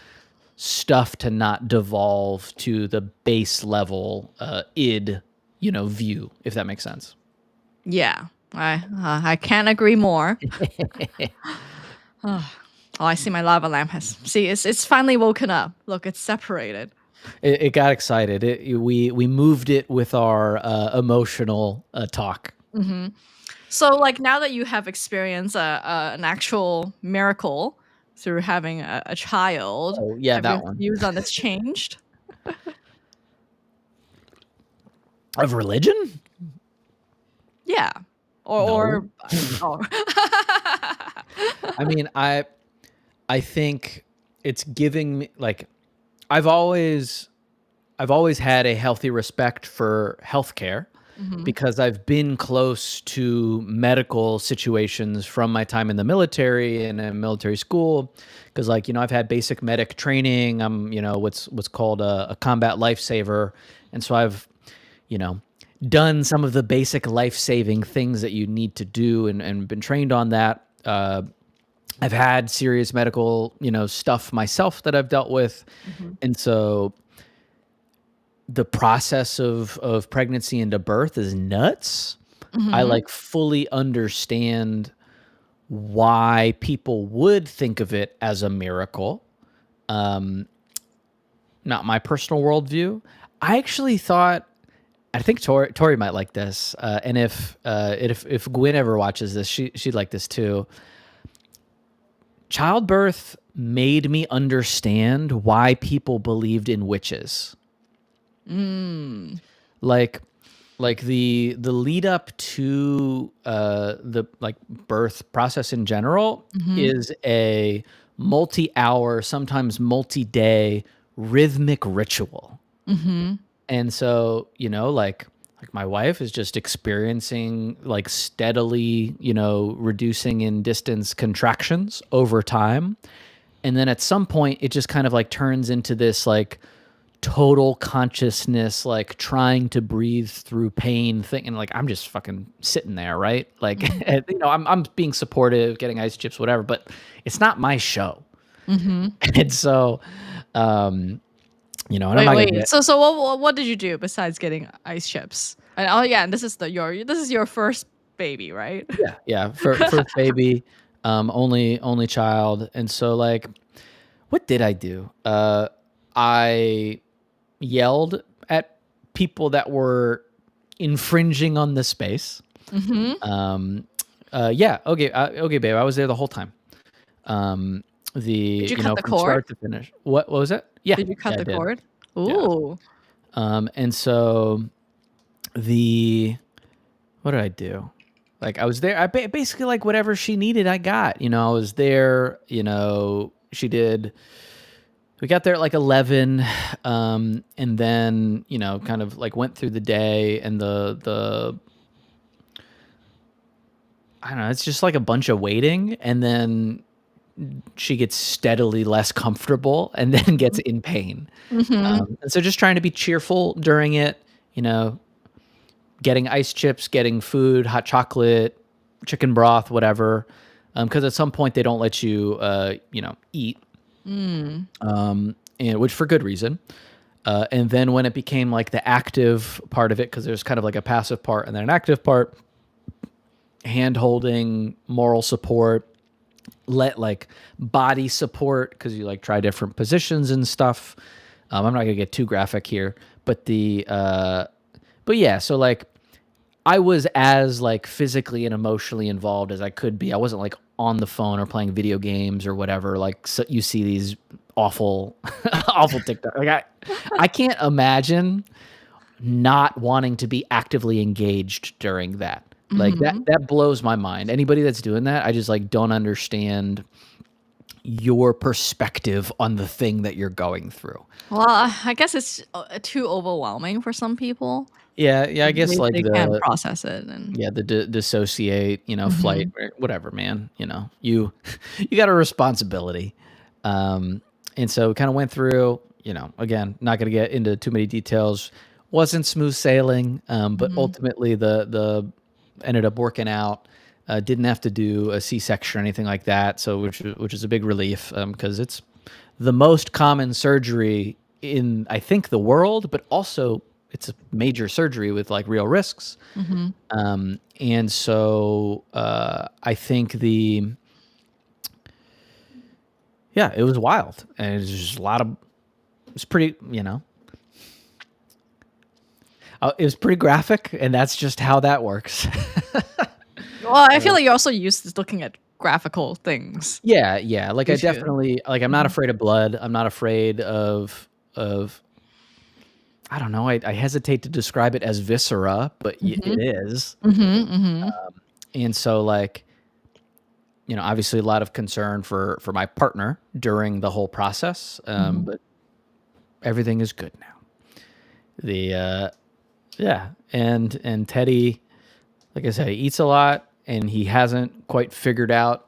stuff to not devolve to the base level id, you know, view, if that makes sense. Yeah. I can't agree more. Oh, I see my lava lamp has see it's finally woken up. Look, it's separated. It got excited. We moved it with our emotional talk. Mhm. So, like, now that you have experienced an actual miracle through having a child, Oh yeah, have your that one views on this changed? of religion. Yeah. No, Or oh. I mean I think it's giving me like I've always I've always had a healthy respect for healthcare. Mhm. because I've been close to medical situations from my time in the military and in military school. Because, like, I've had basic medic training. I'm, what's called a combat lifesaver, and so I've, you know, done some of the basic life saving things that you need to do, and been trained on that. I've had serious medical, stuff myself that I've dealt with, Mhm. and so the process of pregnancy into birth is nuts. I Mhm. like fully understand why people would think of it as a miracle. Um, Not my personal worldview. I actually thought, I think Tori might like this, and if Gwen ever watches this, she'd like this too. Childbirth made me understand why people believed in witches. Mm. Like the lead up to the like birth process in general Mhm. is a multi-hour, sometimes multi-day rhythmic ritual. Mhm. And so, like my wife is just experiencing like steadily, reducing in distance contractions over time. And then at some point it just kind of like turns into this like total consciousness, like trying to breathe through pain thing. And like, I'm just fucking sitting there, right? Like, Mhm. and, I'm being supportive, getting ice chips, whatever, but it's not my show. Mhm. And so, um, and I'm Wait, not going to wait. get, So what did you do besides getting ice chips? And oh yeah, and this is your first baby, right? yeah, yeah, first baby, only child. And so like, what did I do? I yelled at people that were infringing on the space. Mhm. Um, yeah, okay, okay, babe, I was there the whole time. Um, Did you cut the from cord? start to finish. What was it? Yeah, Did you cut yeah, I the did. cord? Yeah. Ooh. And so the what did I do? Like I was there. Basically like whatever she needed, I got. I was there. She did. We got there at like 11, and then kind of like went through the day, and the I don't know. It's just like a bunch of waiting, and then she gets steadily less comfortable and then gets in pain. Mhm. And so just trying to be cheerful during it, you know, getting ice chips, getting food, hot chocolate, chicken broth, whatever. Because at some point they don't let you, eat, Mm. and which for good reason. And then when it became like the active part of it, because there's kind of like a passive part and then an active part, hand holding, moral support, let like body support because you like try different positions and stuff. I'm not gonna get too graphic here, but but yeah, so like I was as like physically and emotionally involved as I could be. I wasn't like on the phone or playing video games or whatever. Like so you see these awful, awful TikTok. Like I can't imagine not wanting to be actively engaged during that. Like Mhm. that blows my mind. Anybody that's doing that, I just like don't understand your perspective on the thing that you're going through. Well, I guess it's too overwhelming for some people. Yeah, yeah, I guess like They can't process it and the dissociate, flight, Mhm. or whatever, man. You you got a responsibility. Um and so we kind of went through, again, not going to get into too many details. Wasn't smooth sailing, but Mhm. ultimately the ended up working out. Didn't have to do a C-section or anything like that, so which is a big relief, because it's the most common surgery in I think the world, but also it's a major surgery with like real risks. Mhm. And so I think yeah, it was wild, and it was just a lot of it's pretty, it was pretty graphic, and that's just how that works. Well, I feel like you're also used to looking at graphical things. Yeah, yeah. Like You I too. definitely like I'm not Mhm. afraid of blood. I'm not afraid of I don't know. I hesitate to describe it as viscera, but it Mhm. is. Mhm. Mhm. And so like, obviously a lot of concern for my partner during the whole process. Mhm. But everything is good now. The Yeah, and Teddy, like I said, he eats a lot, and he hasn't quite figured out.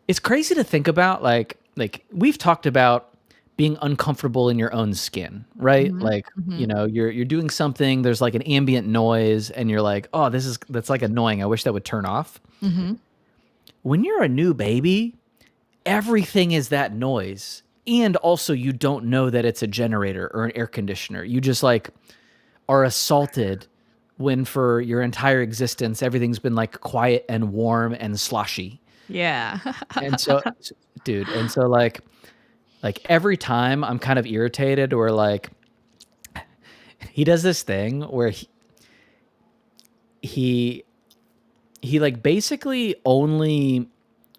It's crazy to think about, like we've talked about being uncomfortable in your own skin, right? Mhm, Like, mhm, you're doing something, there's like an ambient noise, and you're like, oh, that's like annoying. I wish that would turn off. mhm. When you're a new baby, everything is that noise. And also you don't know that it's a generator or an air conditioner. You just like are assaulted when for your entire existence everything's been like quiet and warm and sloshy. Yeah. And so dude, and so like every time I'm kind of irritated, or like he does this thing where he he like basically only,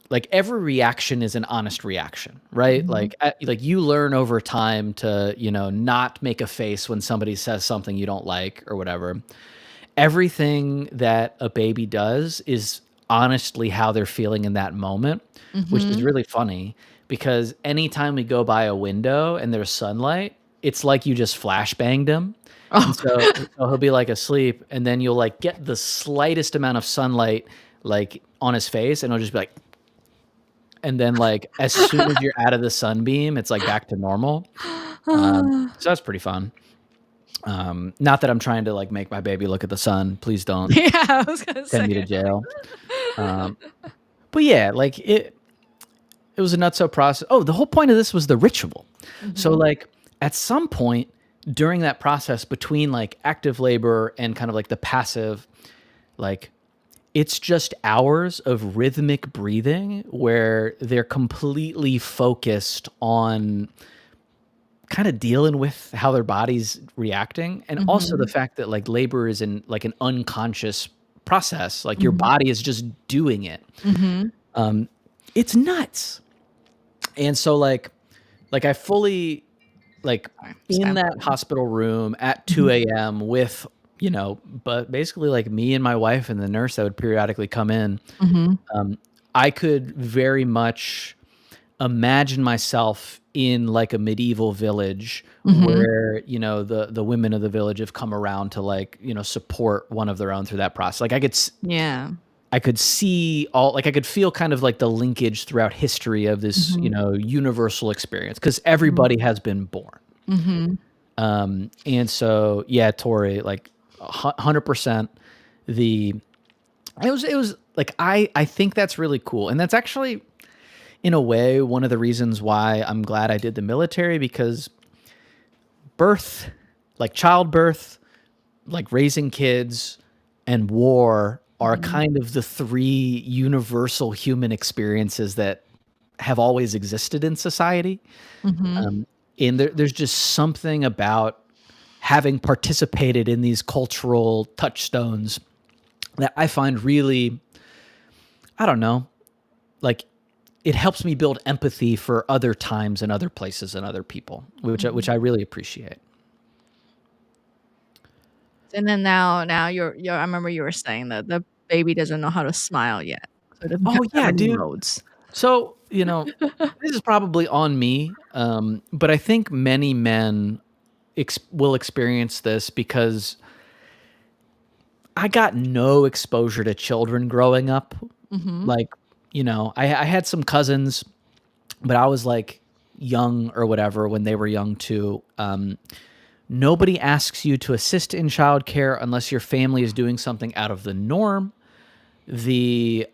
like every reaction is an honest reaction, right? Mhm. Like you learn over time to, not make a face when somebody says something you don't like or whatever. Everything that a baby does is honestly how they're feeling in that moment, which is Mhm. really funny because anytime we go by a window and there's sunlight, it's like you just flashbanged him. And Oh. so he'll be like asleep, and then you'll like get the slightest amount of sunlight like on his face, and he'll just be like, and then like as soon as you're out of the sunbeam, it's like back to normal. So that's pretty fun. Not that I'm trying to like make my baby look at the sun. Please don't Yeah, I was gonna send say me to it like jail. Um, but yeah, like it was a nutso process. Oh, the whole point of this was the ritual. So Mhm. like at some point during that process between like active labor and kind of like the passive, like it's just hours of rhythmic breathing where they're completely focused on kind of dealing with how their body's reacting, and also the Mhm. fact that like labor is in like an unconscious process, like your Mhm. body is just doing it. Mhm. um it's nuts. And so like I fully, like Sorry, in stand that by. hospital room at Mhm. 2 a.m. with, but basically like me and my wife and the nurse that would periodically come in. Mhm. um I could very much imagine myself in like a medieval village Mhm. where, the women of the village have come around to like, support one of their own through that process. Like Yeah. I could see all, like I could feel kind of like the linkage throughout history of this, Mhm. universal experience, because Mhm. everybody has been born. Mhm. And so yeah, Tori, like 100%. the it was like I think that's really cool, and that's actually in a way one of the reasons why I'm glad I did the military, because birth, like childbirth, like raising kids, and war are Mhm. kind of the three universal human experiences that have always existed in society. Mhm. Um, and there's just something about having participated in these cultural touchstones that I find really, I don't know, like it helps me build empathy for other times and other places and other people, which Mhm. I really appreciate. And then now you're I remember you were saying that the baby doesn't know how to smile yet, so it doesn't Oh have yeah, any dude. modes. So, this is probably on me, but I think many men will experience this because I got no exposure to children growing up. Mhm. Like, I had some cousins, but I was like young or whatever when they were young too. Nobody asks you to assist in childcare unless your family is doing something out of the norm. The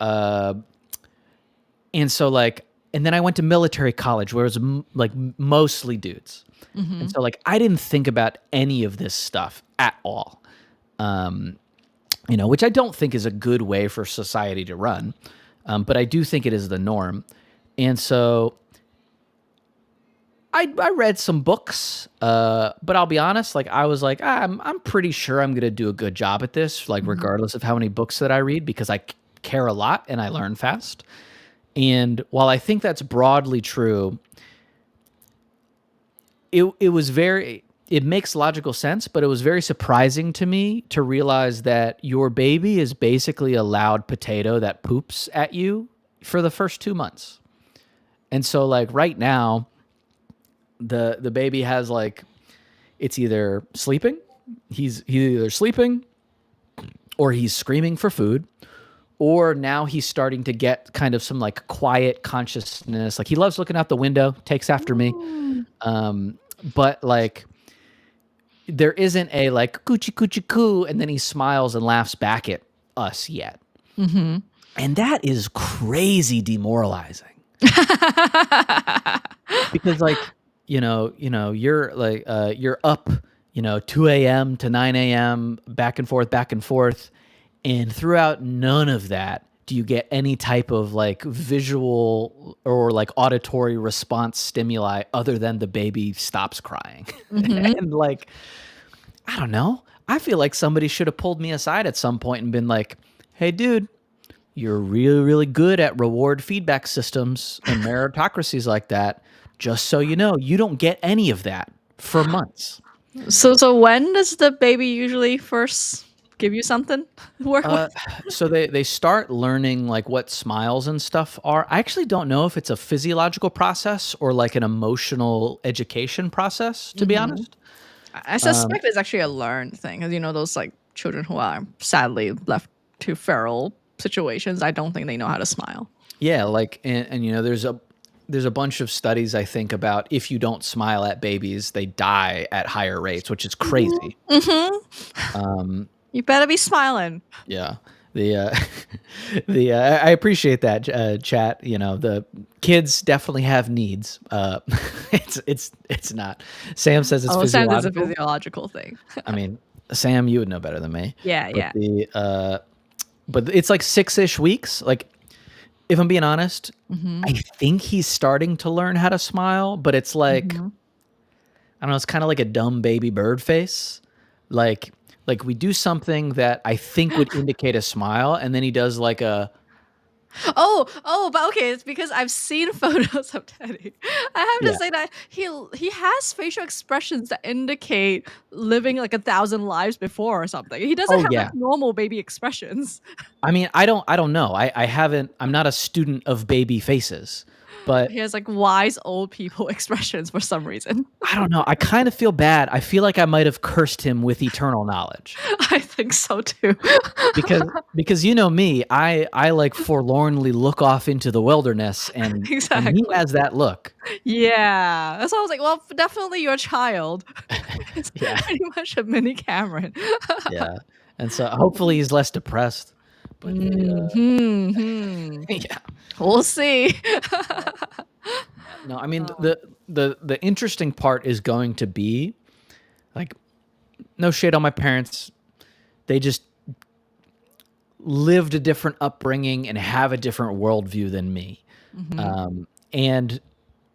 And so like, and then I went to military college where it was mostly dudes. And Mhm. so like I didn't think about any of this stuff at all. Which I don't think is a good way for society to run. But I do think it is the norm. And so I read some books, but I'll be honest, like I was like, I'm pretty sure I'm gonna do a good job at this, like Mhm. regardless of how many books that I read, because I care a lot and I learn fast. And while I think that's broadly true, it makes logical sense, but it was very surprising to me to realize that your baby is basically a loud potato that poops at you for the first 2 months. And so like right now, the baby has like, it's either sleeping, he's either sleeping or he's screaming for food, or now he's starting to get kind of some like quiet consciousness. Like he loves looking out the window, takes after me. Mm. But like there isn't a like coochie coochie coo, and then he smiles and laughs back at us yet. Mm-hmm. And that is crazy demoralizing. Because like, you're like, you're up, 2 a.m. to 9 a.m. back and forth. And throughout none of that do you get any type of like visual or like auditory response stimuli other than the baby stops crying. Mm-hmm. And like, I don't know. I feel like somebody should have pulled me aside at some point and been like, hey, dude, you're really, really good at reward feedback systems and meritocracies like that. Just so you know, you don't get any of that for months. So when does the baby usually first give you something to work with? So they start learning like what smiles and stuff are. I actually don't know if it's a physiological process or like an emotional education process, to be Mm-hmm. honest. I suspect it's actually a learned thing, because those like children who are sadly left to feral situations. I don't think they know how to smile. Yeah, like and there's a bunch of studies I think about if you don't smile at babies, they die at higher rates, which is crazy. Mm-hmm. You better be smiling. Yeah. The I appreciate that chat. The kids definitely have needs. It's not. Sam says it's Oh, Sam, is a physiological. physiological thing. I mean, Sam, you would know better than me. Yeah, But yeah. but it's like 6-ish weeks. Like, if I'm being honest, Mm-hmm. I think he's starting to learn how to smile, but it's like, Mm-hmm. I don't know, it's kind of like a dumb baby bird face. Like we do something that I think would indicate a smile, and then he does like a But okay, it's because I've seen photos of Teddy. I have yeah. to say that he has facial expressions that indicate living like 1,000 lives before or something. He doesn't Oh have like yeah. normal baby expressions. I mean, I don't know. I haven't. I'm not a student of baby faces, but He has like wise old people expressions for some reason. I don't know. I kind of feel bad. I feel like I might have cursed him with eternal knowledge. I think so too. Because me, I like forlornly look off into the wilderness, and he Exactly. has that look. Yeah. So I was like, well, definitely your child. It's Yeah. pretty much a mini Cameron. Yeah. And so hopefully he's less depressed. But Hmm. yeah. We'll see. No, I mean the interesting part is going to be like, no shade on my parents. They just lived a different upbringing and have a different worldview than me. Hmm. And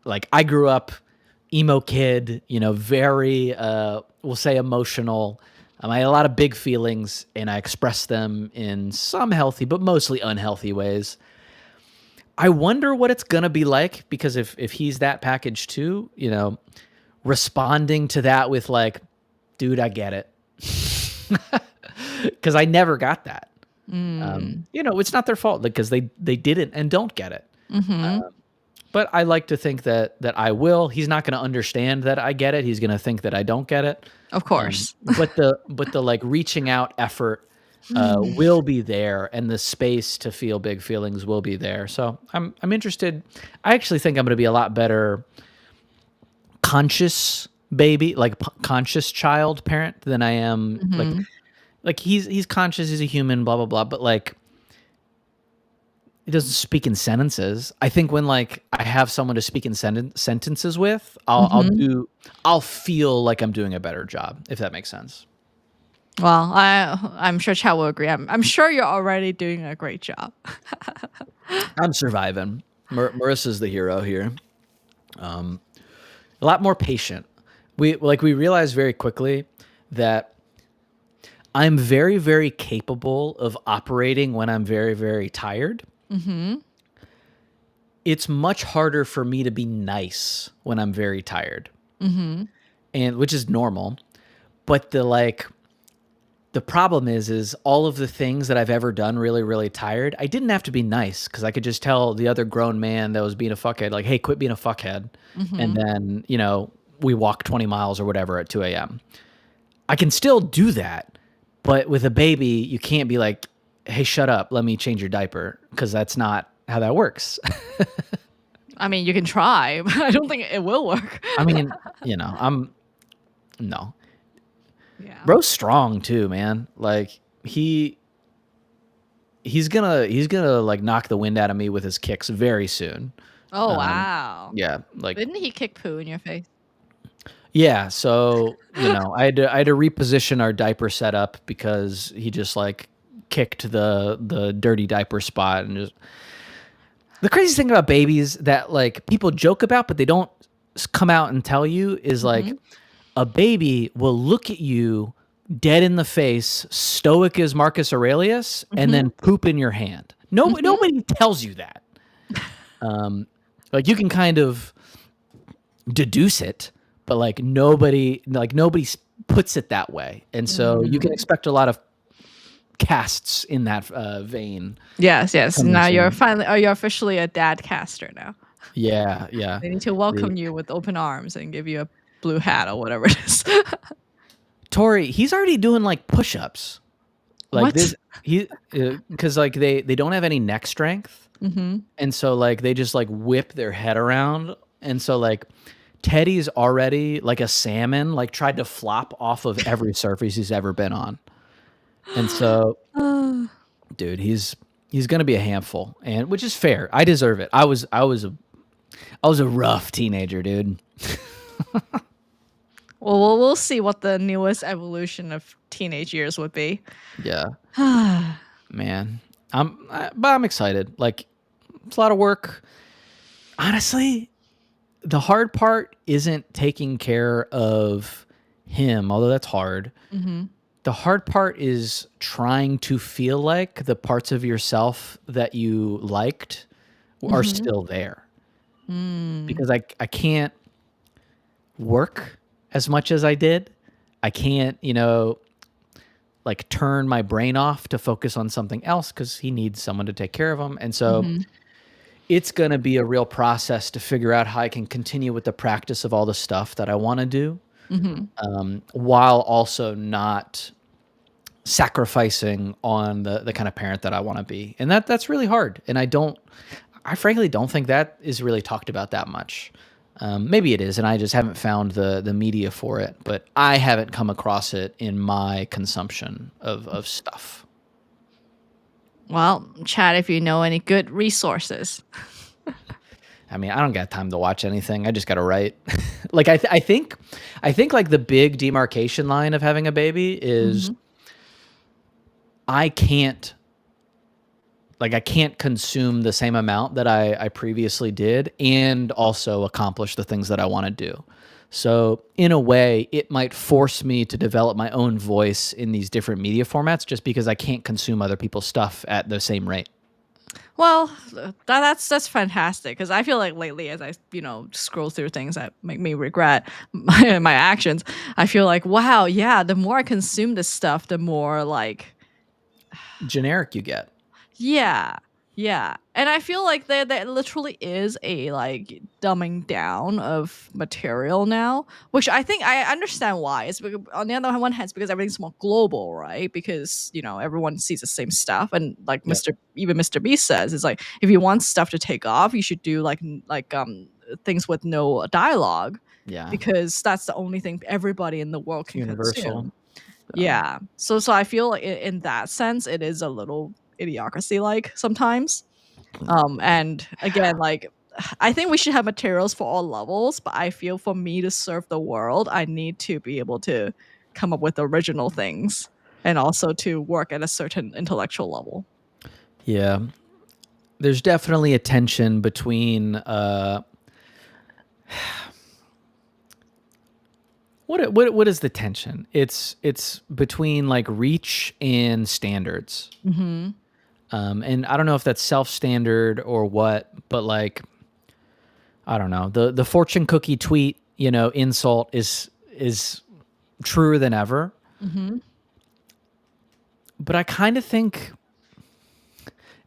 like I grew up emo kid, very we'll say emotional. I had a lot of big feelings and I expressed them in some healthy but mostly unhealthy ways. I wonder what it's gonna be like, because if he's that package too, responding to that with like, dude, I get it. Because I never got that. Mm. It's not their fault because they didn't and don't get it. Hmm. But I like to think that I will. He's not going to understand that I get it. He's going to think that I don't get it. Of course. But the like reaching out effort will be there, and the space to feel big feelings will be there. So I'm interested. I actually think I'm going to be a lot better conscious baby, like conscious child parent than I am Hmm. like he's conscious, he's a human, blah blah blah. But like he doesn't speak in sentences. I think when like I have someone to speak in sentences with, Hmm. I'll feel like I'm doing a better job, if that makes sense. Well, I'm sure Chad will agree. I'm sure you're already doing a great job. I'm surviving. Marissa's the hero here. A lot more patient. We realized very quickly that I'm very, very capable of operating when I'm very, very tired. Hmm. It's much harder for me to be nice when I'm very tired, Hmm. and which is normal. But the problem is all of the things that I've ever done really, really tired, I didn't have to be nice because I could just tell the other grown man that was being a fuckhead, like, hey, quit being a fuckhead. And Hmm. then, we walk 20 miles or whatever at 2 a.m. I can still do that, but with a baby, you can't be like, "Hey, shut up, let me change your diaper," because that's not how that works. I mean, you can try, but I don't think it will work. I mean, I'm no. Yeah. Bro's strong too, man. Like he's gonna like knock the wind out of me with his kicks very soon. Oh, Um, wow. yeah, like Didn't he kick poo in your face? yeah. So I had to reposition our diaper setup because he just like kicked the dirty diaper spot and just the crazy thing about babies that like people joke about but they don't come out and tell you is like Mhm. a baby will look at you dead in the face, stoic as Marcus Aurelius, and Mhm. then poop in your hand. No, Mhm. nobody tells you that. Um, like you can kind of deduce it, but like nobody puts it that way, and so you can Mm. expect a lot of casts in that vein Yes, yes. coming Now you're soon. finally you're officially a dad caster now. Yeah, yeah. They need to The welcome you with open arms and give you a blue hat or whatever it is. Tori, he's already doing like push-ups. Like What? this, he because like they don't have any neck strength, Mhm. and so like they just like whip their head around, and so like Teddy's already like a salmon, like tried to flop off of every surface he's ever been on, and so dude, he's gonna be a handful, and which is fair. I deserve it. I was a rough teenager, dude. Well, we'll see what the newest evolution of teenage years would be. Yeah, man. But I'm excited. Like it's a lot of work. Honestly, the hard part isn't taking care of him, although that's hard. Mhm. The hard part is trying to feel like the parts of yourself that you liked are Mhm. still there Mm. because I can't work as much as I did. I can't, like turn my brain off to focus on something else because he needs someone to take care of him. And so Mhm. it's going to be a real process to figure out how I can continue with the practice of all the stuff that I want to do, Mhm. while also not sacrificing on the kind of parent that I want to be. And that's really hard. And I frankly don't think that is really talked about that much. Maybe it is, and I just haven't found the media for it. But I haven't come across it in my consumption of stuff. Well, chat if you know any good resources. I mean, I don't got time to watch anything. I just got to write. Like I think like the big demarcation line of having a baby is Mhm. I can't I can't consume the same amount that I previously did and also accomplish the things that I want to do. So in a way, it might force me to develop my own voice in these different media formats just because I can't consume other people's stuff at the same rate. Well, that's fantastic because I feel like lately, as I scroll through things that make me regret my actions, I feel like wow, yeah. The more I consume this stuff, the more like Generic you get. yeah, yeah. And I feel like there literally is a like dumbing down of material now, which I think I understand why. It's because, on the other one hand, it's because everything's more global, right? Because everyone sees the same stuff, and like Yep. Mr. Beast says, it's like if you want stuff to take off, you should do things with no dialogue, Yeah. because that's the only thing everybody in the world It's can universal. consume. Yeah. So I feel like in that sense, it is a little idiocracy like sometimes. And again, like I think we should have materials for all levels, but I feel for me to serve the world, I need to be able to come up with original things and also to work at a certain intellectual level. Yeah. There's definitely a tension between what is the tension? It's between like reach and standards. Mhm. And I don't know if that's self standard or what, but like I don't know. The fortune cookie tweet, insult is truer than ever. Mhm. But I kind of think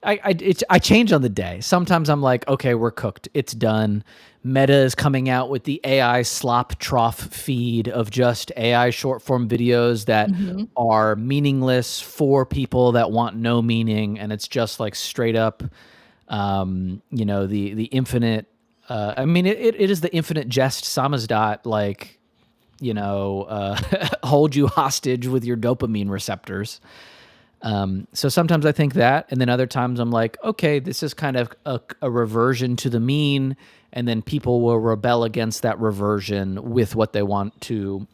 I change on the day. Sometimes I'm like, okay, we're cooked. It's done. Meta is coming out with the AI slop trough feed of just AI short form videos that Mhm. are meaningless for people that want no meaning, and it's just like straight up, the infinite. I mean, it is the infinite jest samizdat, like hold you hostage with your dopamine receptors. So sometimes I think that, and then other times I'm like, okay, this is kind of a reversion to the mean, and then people will rebel against that reversion with what they want to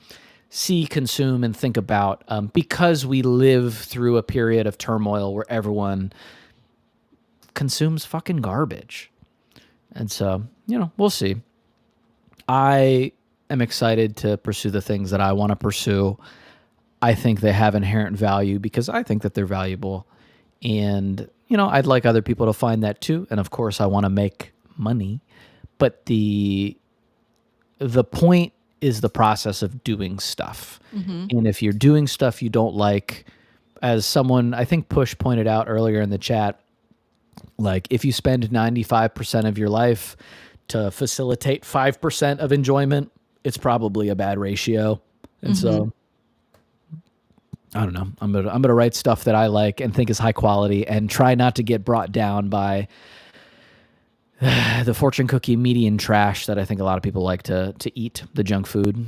see, consume, and think about, because we live through a period of turmoil where everyone consumes fucking garbage. And so, we'll see. I am excited to pursue the things that I want to pursue. I think they have inherent value because I think that they're valuable. And, I'd like other people to find that too. And of course, I want to make money. But the point is the process of doing stuff. Mhm. And if you're doing stuff you don't like, as someone, I think Push pointed out earlier in the chat, like if you spend 95% of your life to facilitate 5% of enjoyment, it's probably a bad ratio. And Mhm. so I don't know. I'm gonna write stuff that I like and think is high quality, and try not to get brought down by the fortune cookie median trash that I think a lot of people like to eat, the junk food.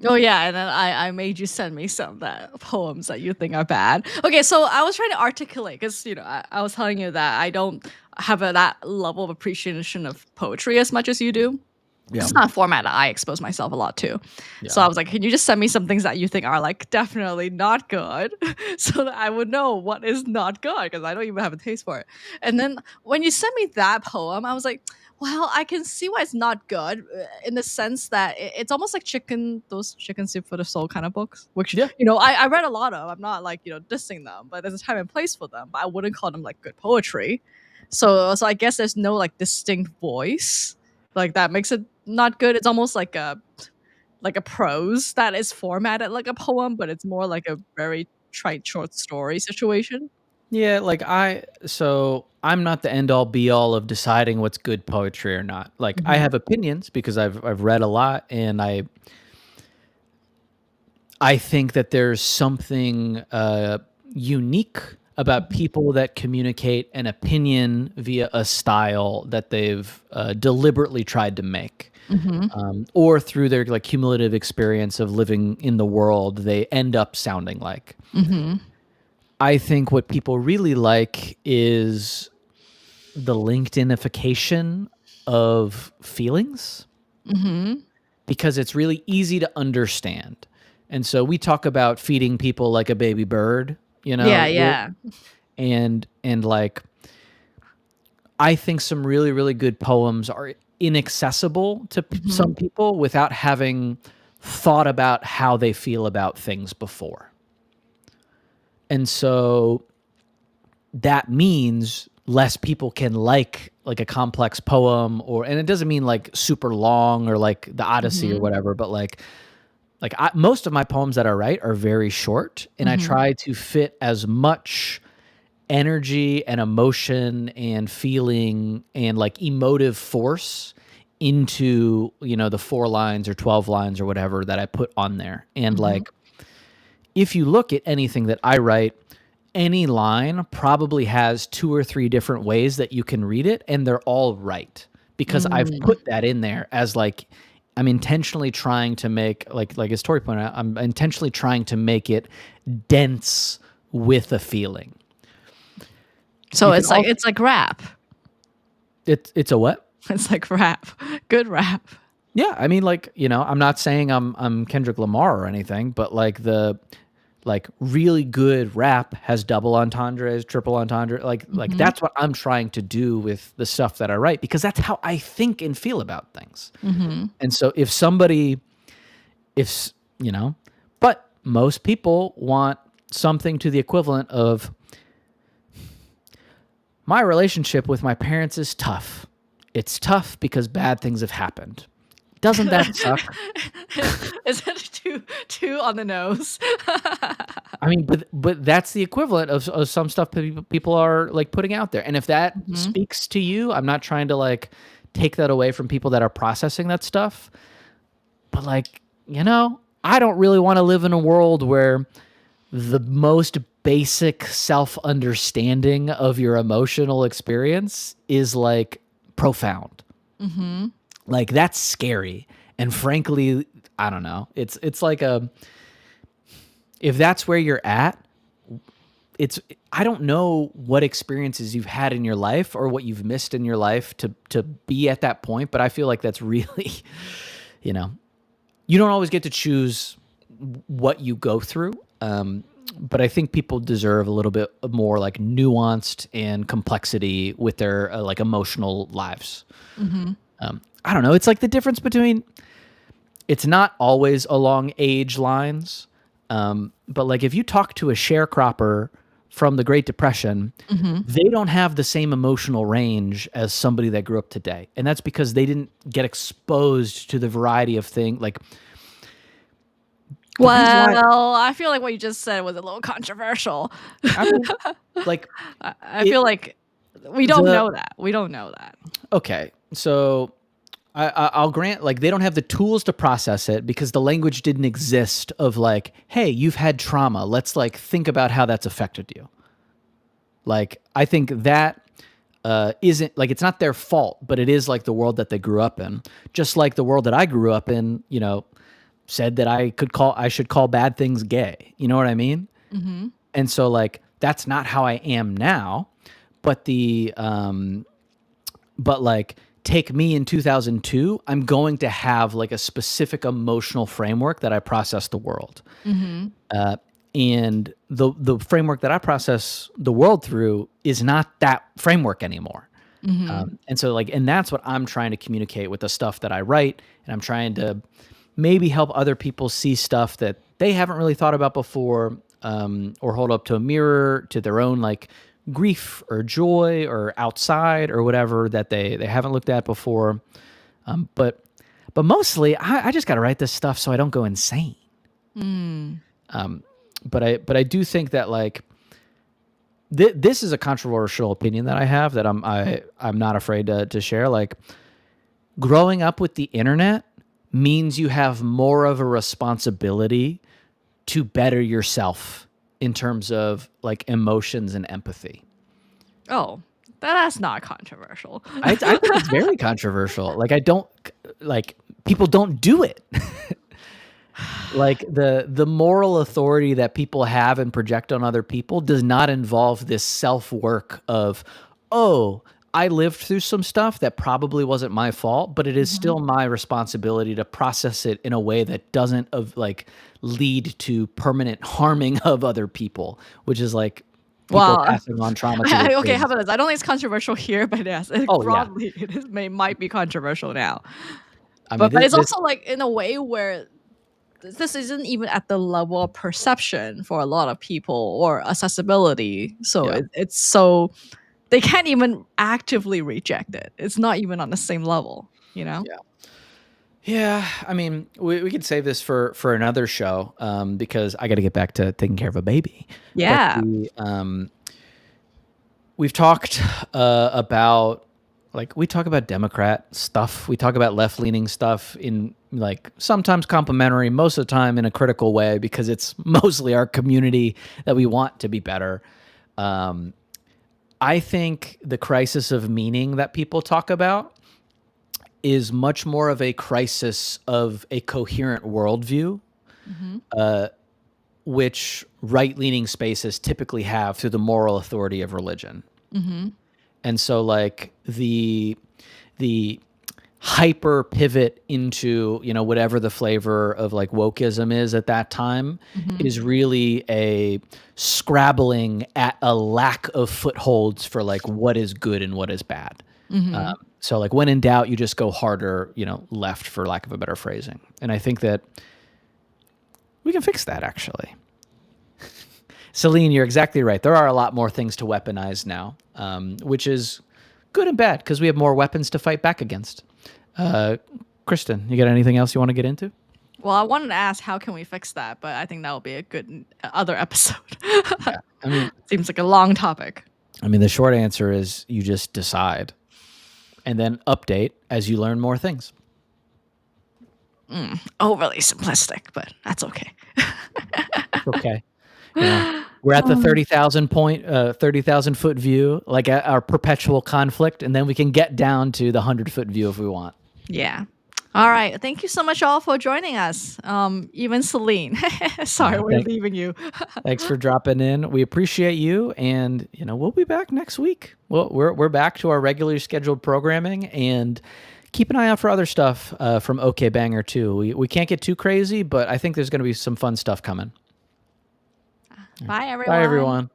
Oh yeah, and then I made you send me some that poems that you think are bad. Okay, so I was trying to articulate because I was telling you that I don't have that level of appreciation of poetry as much as you do. Yeah. It's not a format that I expose myself a lot to. So Yeah. I was like, can you just send me some things that you think are like definitely not good so that I would know what is not good because I don't even have a taste for it. And then when you sent me that poem, I was like, well, I can see why it's not good in the sense that it's almost like those chicken soup for the soul kind of books, which, Yeah. I read a lot of. I'm not like, dissing them, but there's a time and place for them, but I wouldn't call them like good poetry. So I guess there's no like distinct voice like that makes it not good. It's almost like a prose that is formatted like a poem, but it's more like a very trite short story situation. Yeah, so I'm not the end all be all of deciding what's good poetry or not. Like I Mhm. have opinions because I've read a lot, and I think that there's something unique about Mhm. people that communicate an opinion via a style that they've deliberately tried to make, Mhm. or through their like cumulative experience of living in the world, they end up sounding like. Mhm. I think what people really like is the LinkedInification of feelings, Mhm. because it's really easy to understand. And so we talk about feeding people like a baby bird, Yeah, we're yeah. and like I think some really really good poems are inaccessible to some Mhm. people without having thought about how they feel about things before. And so that means less people can like a complex poem, and it doesn't mean like super long or like the Odyssey or Mhm. whatever, but most of my poems that I write are very short, and I Mhm. try to fit as much energy and emotion and feeling and like emotive force into, the 4 lines or 12 lines or whatever that I put on there. And Mhm. like if you look at anything that I write, any line probably has 2 or 3 different ways that you can read it, and they're all right, because I've Mm. put that in there as like I'm intentionally trying to make, like as Tori pointed out, I'm intentionally trying to make it dense with a feeling. So You can it's like also it's like rap. it's a what? It's like rap. Good rap. Yeah, I mean, I'm not saying I'm Kendrick Lamar or anything, but like really good rap has double entendres, triple entendre. Like Mhm. that's what I'm trying to do with the stuff that I write, because that's how I think and feel about things. Mhm. And so if somebody, if s- you know, but most people want something to the equivalent of, my relationship with my parents is tough. It's tough because bad things have happened. Doesn't that suck? Is that too on the nose? I mean, but that's the equivalent of some stuff people are like putting out there. And if that Mhm. speaks to you, I'm not trying to like take that away from people that are processing that stuff. But like, I don't really want to live in a world where the most basic self-understanding of your emotional experience is like profound. Mhm. Like that's scary. And frankly, I don't know. It's like if that's where you're at, it's I don't know what experiences you've had in your life or what you've missed in your life to be at that point, but I feel like that's really, you know, you don't always get to choose what you go through. But I think people deserve a little bit more like nuanced and complexity with their like emotional lives. Mhm. I don't know. It's like the difference between it's not always along age lines, but like if you talk to a sharecropper from the Great Depression, Mhm. they don't have the same emotional range as somebody that grew up today, and that's because they didn't get exposed to the variety of things. Like the reason why Well, I feel like what you just said was a little controversial. I mean, like I it feel like we don't the know that. We don't know that. okay, so I'll grant like they don't have the tools to process it because the language didn't exist of like, hey, you've had trauma. Let's like think about how that's affected you. Like I think that isn't like it's not their fault, but it is like the world that they grew up in. Just like the world that I grew up in, said that I should call bad things gay. You know what I mean? Mhm. And so like that's not how I am now. But but like take me in 2002, I'm going to have like a specific emotional framework that I process the world. Mhm. Uh, and the framework that I process the world through is not that framework anymore. Mhm. And so like, and that's what I'm trying to communicate with the stuff that I write. And I'm trying to maybe help other people see stuff that they haven't really thought about before, or hold up to a mirror to their own like grief or joy or outside or whatever that they haven't looked at before. But mostly I just got to write this stuff so I don't go insane. Mm. But I do think that like this is a controversial opinion that I have that I'm not afraid to share. Like growing up with the internet means you have more of a responsibility to better yourself in terms of like emotions and empathy. Oh, that's not controversial. I think it's very controversial. Like I don't like people don't do it. Like the moral authority that people have and project on other people does not involve this self-work of, oh, I lived through some stuff that probably wasn't my fault, but it is Mhm. still my responsibility to process it in a way that doesn't of like lead to permanent harming of other people, which is like people Well, passing on trauma to their okay, how kids. about this? I don't think it's controversial here, but yes, Oh yeah. broadly it is might be controversial now. I mean But it's this also like in a way where this isn't even at the level of perception for a lot of people or accessibility. So yeah. it's so they can't even actively reject it. It's not even on the same level, you know? Yeah. Yeah, I mean, we could save this for another show, because I got to get back to taking care of a baby. But Yeah. we've talked about like we talk about Democrat stuff, we talk about left leaning stuff in like sometimes complimentary, most of the time in a critical way because it's mostly our community that we want to be better. Um, I think the crisis of meaning that people talk about is much more of a crisis of a coherent worldview, Mhm. which right leaning spaces typically have through the moral authority of religion. Mhm. And so like the hyper pivot into, whatever the flavor of like wokeism is at that time Mhm. is really a scrabbling at a lack of footholds for like what is good and what is bad. Mhm. So like when in doubt, you just go harder, left for lack of a better phrasing. And I think that we can fix that actually. Celine, you're exactly right. There are a lot more things to weaponize now, which is good and bad because we have more weapons to fight back against. Kristen, you got anything else you want to get into? Well, I wanted to ask how can we fix that, but I think that will be a good other episode. Yeah. I mean, Seems like a long topic. the short answer is you just decide and then update as you learn more things. Overly simplistic, but that's okay. Okay. We're at the 30,000 foot view, like at our perpetual conflict, and then we can get down to the 100-foot view if we want. Yeah. All right. Thank you so much all for joining us. Even Celine. Sorry, we're leaving you. Thanks for dropping in. We appreciate you, and we'll be back next week. Well, we're back to our regularly scheduled programming, and keep an eye out for other stuff from OK Banger too. We can't get too crazy, but I think there's going to be some fun stuff coming. Bye, everyone. Bye, everyone.